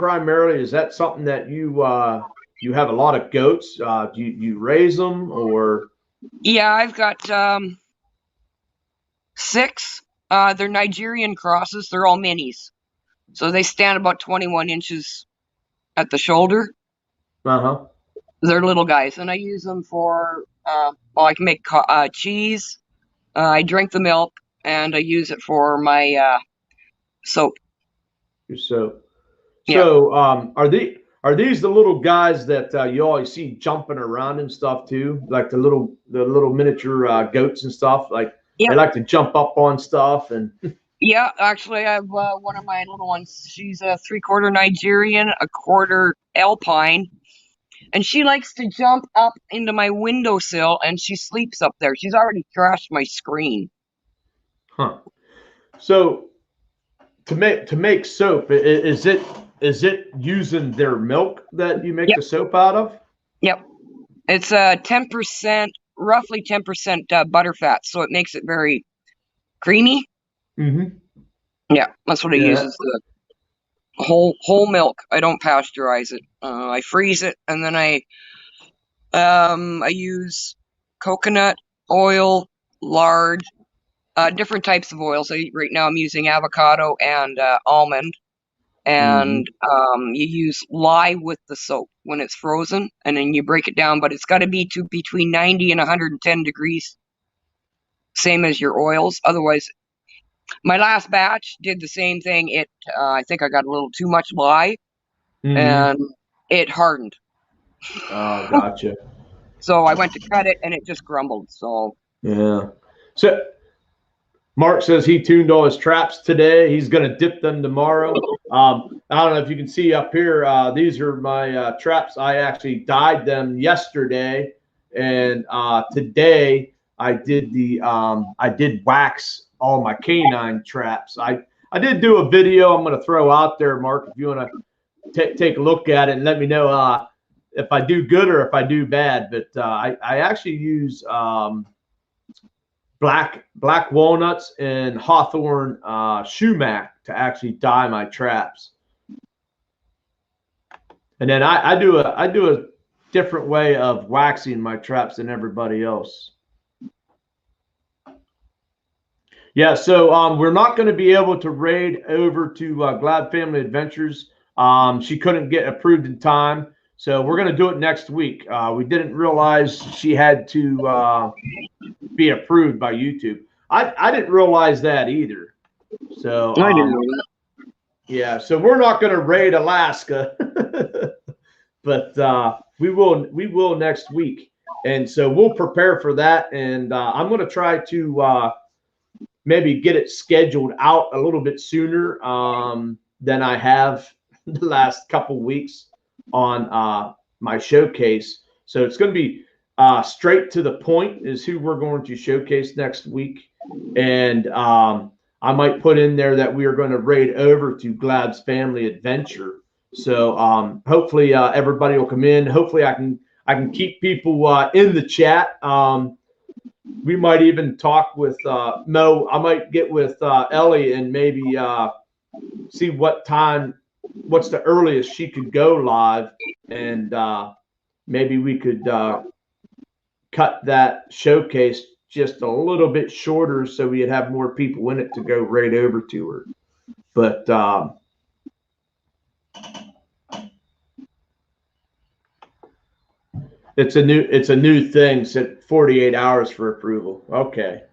something that you have a lot of goats? Do you raise them or? Yeah, I've got 6. They're Nigerian crosses. They're all minis, so they stand about 21 inches at the shoulder. Uh-huh. They're little guys, and I use them for well, I can make cheese. I drink the milk, and I use it for my soap. So, Yeah. are these the little guys that you always see jumping around and stuff too? Like the little miniature goats and stuff. Like they Yeah. like to jump up on stuff and. Yeah, actually, I have one of my little ones. She's a 3/4 Nigerian, a quarter Alpine, and she likes to jump up into my windowsill, and she sleeps up there. She's already trashed my screen. Huh. So to make soap, is it using their milk that you make Yep. the soap out of? Yep. It's 10%, roughly 10% butterfat, so it makes it very creamy. Mm-hmm. Yeah, that's what I use. Is the whole milk. I don't pasteurize it. I freeze it, and then I use coconut oil, lard, different types of oils. Right now I'm using avocado and almond. And you use lye with the soap when it's frozen, and then you break it down. But it's got to be between 90 and 110 degrees, same as your oils. Otherwise, my last batch did the same thing. I think I got a little too much lye, and it hardened. Oh, gotcha. So I went to cut it, and it just crumbled. So yeah. So Mark says he tuned all his traps today. He's going to dip them tomorrow. I don't know if you can see up here. These are my traps. I actually dyed them yesterday, and today I did wax all my canine traps. I did do a video. I'm going to throw out there, Mark, if you want to take a look at it and let me know if I do good or if I do bad. But I actually use black walnuts and hawthorn sumac to actually dye my traps. And then I do a different way of waxing my traps than everybody else. Yeah, so we're not going to be able to raid over to Glad Family Adventures. She couldn't get approved in time, so we're going to do it next week. We didn't realize she had to be approved by YouTube. I didn't realize that either. So I didn't know that. Yeah, so we're not going to raid Alaska, but we will next week, and so we'll prepare for that. And I'm going to try to maybe get it scheduled out a little bit sooner than I have the last couple weeks on my showcase. So it's going to be straight to the point is who we're going to showcase next week. And I might put in there that we are going to raid over to Glad's Family Adventure. So hopefully everybody will come in. Hopefully I can keep people in the chat. We might even talk with Mo. I might get with Ellie and maybe see what's the earliest she could go live, and maybe we could cut that showcase just a little bit shorter so we'd have more people in it to go right over to her. But it's a new thing. Said 48 hours for approval. Okay.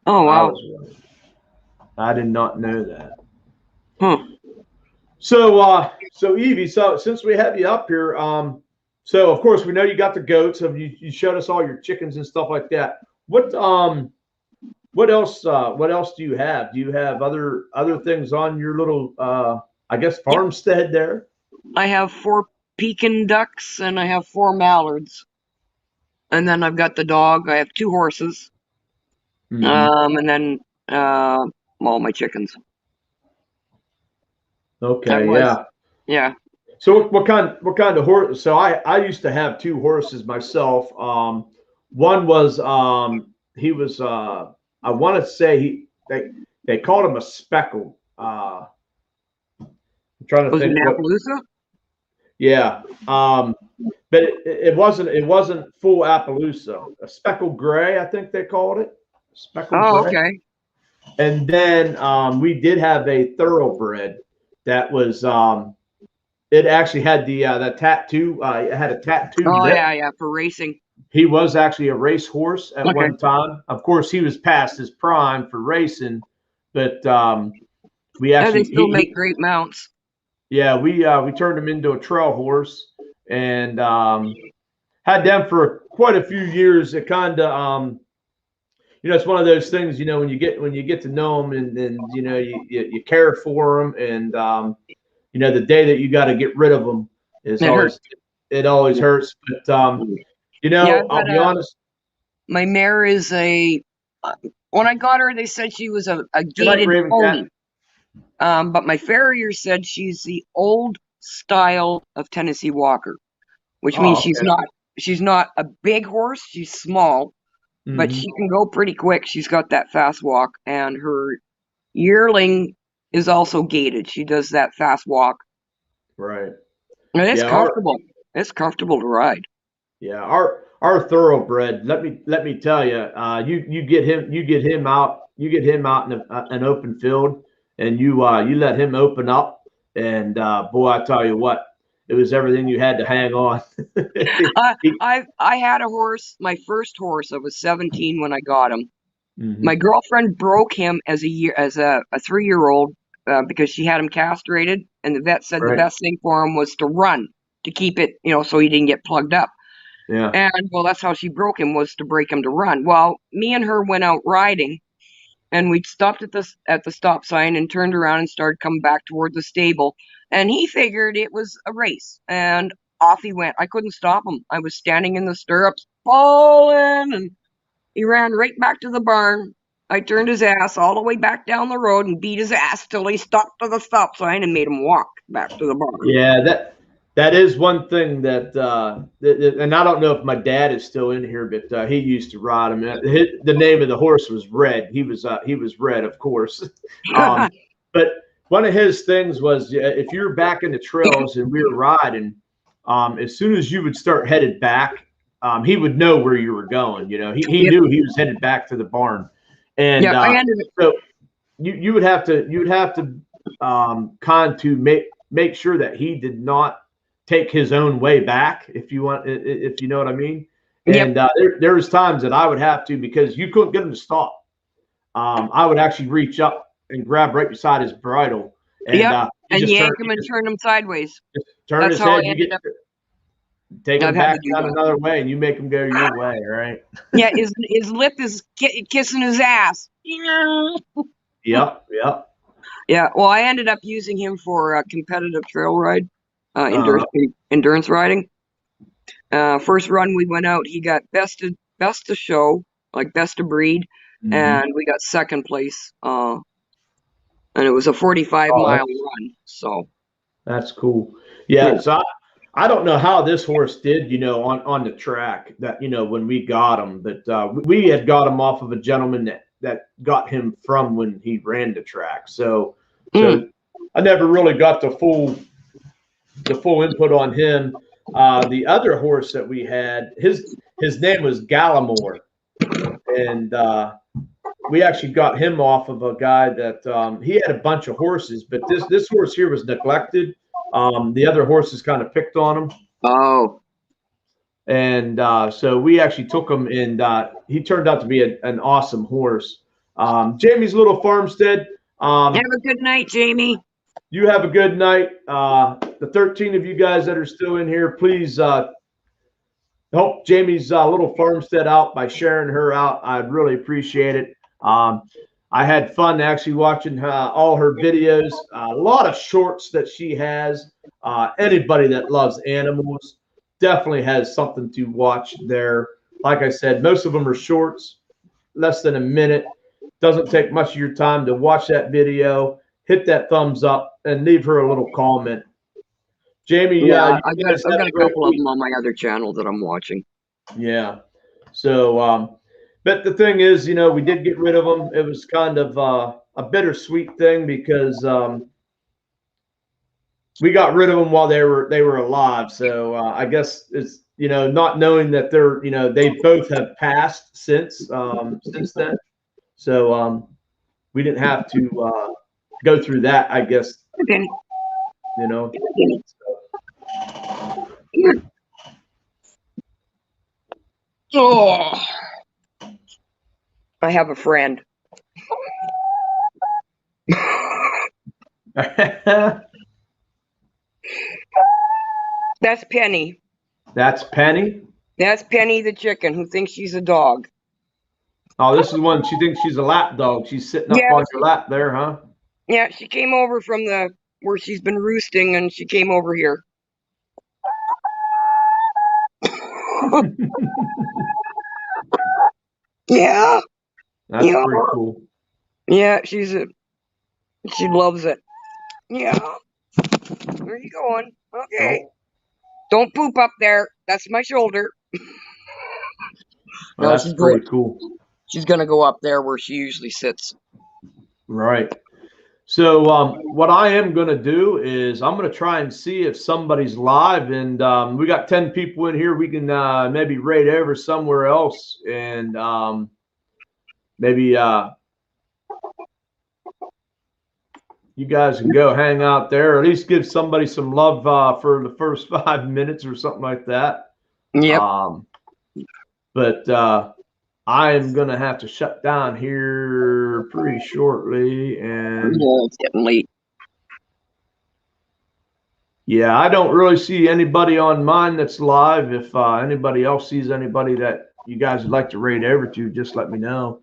Oh wow. I did not know that. Huh. So Evie, so since we have you up here, so of course we know you got the goats. So you showed us all your chickens and stuff like that. What else do you have? Do you have other things on your little I guess farmstead there? I have 4 Pekin ducks and I have 4 mallards, and then I've got the dog. I have 2 horses, and then all my chickens. Okay, yeah. So what kind of horse? So I used to have 2 horses myself. One was he was I want to say they called him a speckled. I'm trying to think. Was it Appaloosa? Yeah, but it wasn't full Appaloosa. A speckled gray, I think they called it. Speckled gray. Okay. And then we did have a thoroughbred that was it actually had the that tattoo. It had a tattoo Oh lip. yeah, for racing. He was actually a racehorse at Okay. one time. Of course, he was past his prime for racing, but we Yeah, actually they still make great mounts. yeah, we turned him into a trail horse and had them for quite a few years. It kind of it's one of those things, when you get to know them and you care for them and the day that you got to get rid of them is It always it always hurts. But Yeah, I'll be honest. my mare is a. When I got her, they said she was a Good night, gated Raven pony. Cat. But my farrier said she's the old style of Tennessee Walker, which means Okay. she's not a big horse. She's small, but Mhm. she can go pretty quick. She's got that fast walk, and her yearling is also gated. She does that fast walk, Right. and it's Yeah. comfortable. It's comfortable to ride. Yeah. Our thoroughbred. Let me tell you. You get him out. You get him out in an open field, and you let him open up, and boy, I tell you what, it was everything you had to hang on. I had a horse, my first horse. I was 17 when I got him. Mhm. My girlfriend broke him as a 3-year-old because she had him castrated, and the vet said the Right. best thing for him was to run to keep it, so he didn't get plugged up. Yeah. And well, that's how she broke him, was to break him to run. Well, me and her went out riding, and we stopped at the stop sign and turned around and started coming back toward the stable. And he figured it was a race, and off he went. I couldn't stop him. I was standing in the stirrups, falling, and he ran right back to the barn. I turned his ass all the way back down the road and beat his ass till he stopped at the stop sign and made him walk back to the barn. Yeah, that is one thing that, and I don't know if my dad is still in here, but he used to ride him. The name of the horse was Red. He was Red, of course. But one of his things was, if you were back in the trails and we were riding, as soon as you would start headed back, he would know where you were going. He Yep. knew he was headed back to the barn, and Yeah, I ended so you would have to kind to make sure that he did not take his own way back, if you know what I mean. Yep. And there was times that I would have to, because you couldn't get him to stop. I would actually reach up and grab right beside his bridle, and Yep. he And just yank him and turn him sideways. turn That's his how head. I You ended get up. take him I've had back to do down that. another way, and you make him go your way, right? Yeah, his lip is kissing his ass. Yep. Yeah, well, I ended up using him for a competitive trail ride, endurance riding. First run we went out, he got best of show, like best of breed, Mhm. and we got second place. And it was a 45-mile run. So That's cool. Yeah. Yeah. So I don't know how this horse did, on the track, that, when we got him, but we had got him off of a gentleman that got him from when he ran the track. So I never really got the full input on him. The other horse that we had, his name was Gallimore, and we actually got him off of a guy that he had a bunch of horses, but this horse here was neglected. The other horses kind of picked on him. Oh. And so we actually took him, and he turned out to be an awesome horse. Jamie's little farmstead. Have a good night, Jamie. You have a good night. The 13 of you guys that are still in here, please help Jamie's little farmstead out by sharing her out. I'd really appreciate it. I had fun actually watching all her videos. A lot of shorts that she has. Anybody that loves animals definitely has something to watch there. Like I said, most of them are shorts, less than a minute. Doesn't take much of your time to watch that video. Hit that thumbs up and leave her a little comment. Jamie, Yeah, I've got a great couple of week. them on my other channel that I'm watching. Yeah. So, but the thing is, we did get rid of them. It was kind of a bittersweet thing, because we got rid of them while they were alive. So I guess it's, not knowing that they both have passed since then. So we didn't have to go through that, I guess. Okay. So, Oh, I have a friend. That's Penny. That's Penny. That's Penny the chicken who thinks she's a dog. Oh, this is one. She thinks she's a lap dog. She's sitting up Yeah, on your lap there, huh? yeah, she came over from where she's been roosting, and she came over here. Yeah, That's yeah, pretty cool. yeah. She loves it. Yeah. Where are you going? Okay. Oh, Don't poop up there. That's my shoulder. well, No, that's pretty cool. she's gonna go up there where she usually sits. Right. So what I am going to do is I'm going to try and see if somebody's live, and we got 10 people in here. We can maybe raid over somewhere else, and maybe you guys can go hang out there, or at least give somebody some love for the first 5 minutes or something like that. Yep. But I am going to have to shut down here pretty shortly, and Yeah, it's getting late. yeah, I don't really see anybody on mine that's live. If anybody else sees anybody that you guys would like to raid over to, just let me know.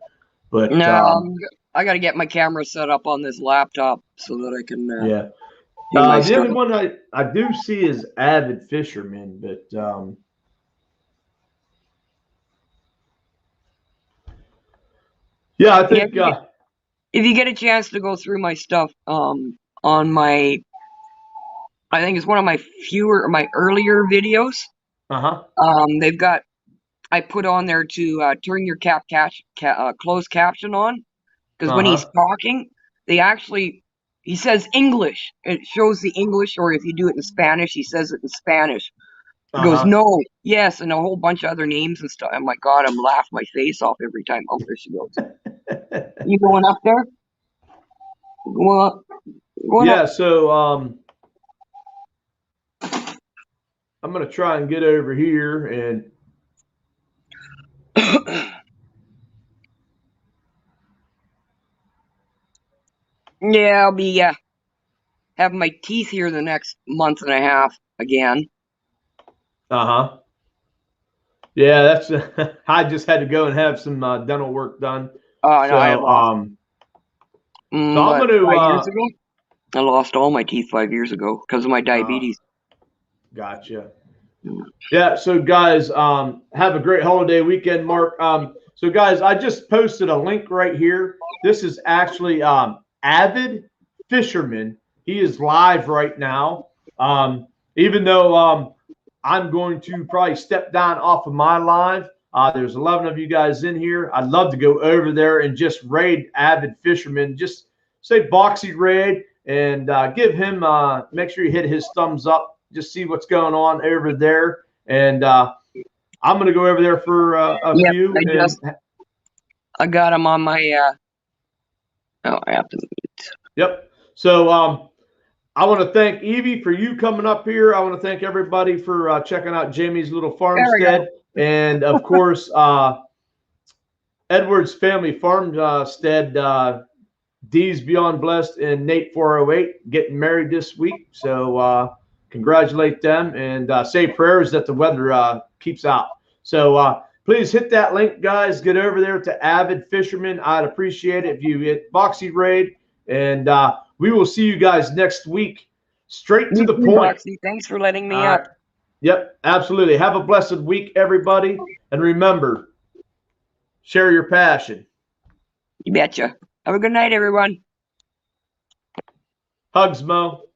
But No, I got to get my camera set up on this laptop so that I can. yeah, do my the only stuff. one I do see is Avid Fisherman, but yeah, I think If you get a chance to go through my stuff, on my, I think it's one of my earlier videos. They've got, I put on there to turn your closed caption on, because when he's talking, he says English. It shows the English, or if you do it in Spanish, he says it in Spanish. He goes, no, yes, and a whole bunch of other names and stuff. I'm like, God, I'm laughing my face off every time. Oh, there she goes. You going up there? Yeah, so I'm gonna try and get over here and yeah, I'll be having my teeth here the next month and a half again. Yeah, that's I just had to go and have some dental work done. Oh, no, so I lost. So I'm gonna 5 years ago. I lost all my teeth 5 years ago because of my diabetes. Gotcha. Yeah, so guys, have a great holiday weekend, Mark. So guys, I just posted a link right here. This is actually Avid Fisherman. He is live right now. Even though I'm going to probably step down off of my live. There's 11 of you guys in here. I'd love to go over there and just raid Avid Fisherman. Just say Boxy raid and give him, make sure you hit his thumbs up. Just see what's going on over there. And I'm going to go over there for a few. I got him on my, I have to mute. Yep. So I want to thank Evie for you coming up here. I want to thank everybody for checking out Jamie's little farmstead. And, of course, Edward's Family Farmstead, D's Beyond Blessed and Nate 408 getting married this week. So congratulate them and say prayers that the weather keeps out. So please hit that link, guys. Get over there to Avid Fisherman. I'd appreciate it if you hit Boxy Raid. And we will see you guys next week. Straight to the point. Boxy, thanks for letting me up. Yep, absolutely. Have a blessed week, everybody. And remember, share your passion. You betcha. Have a good night, everyone. Hugs, Mo.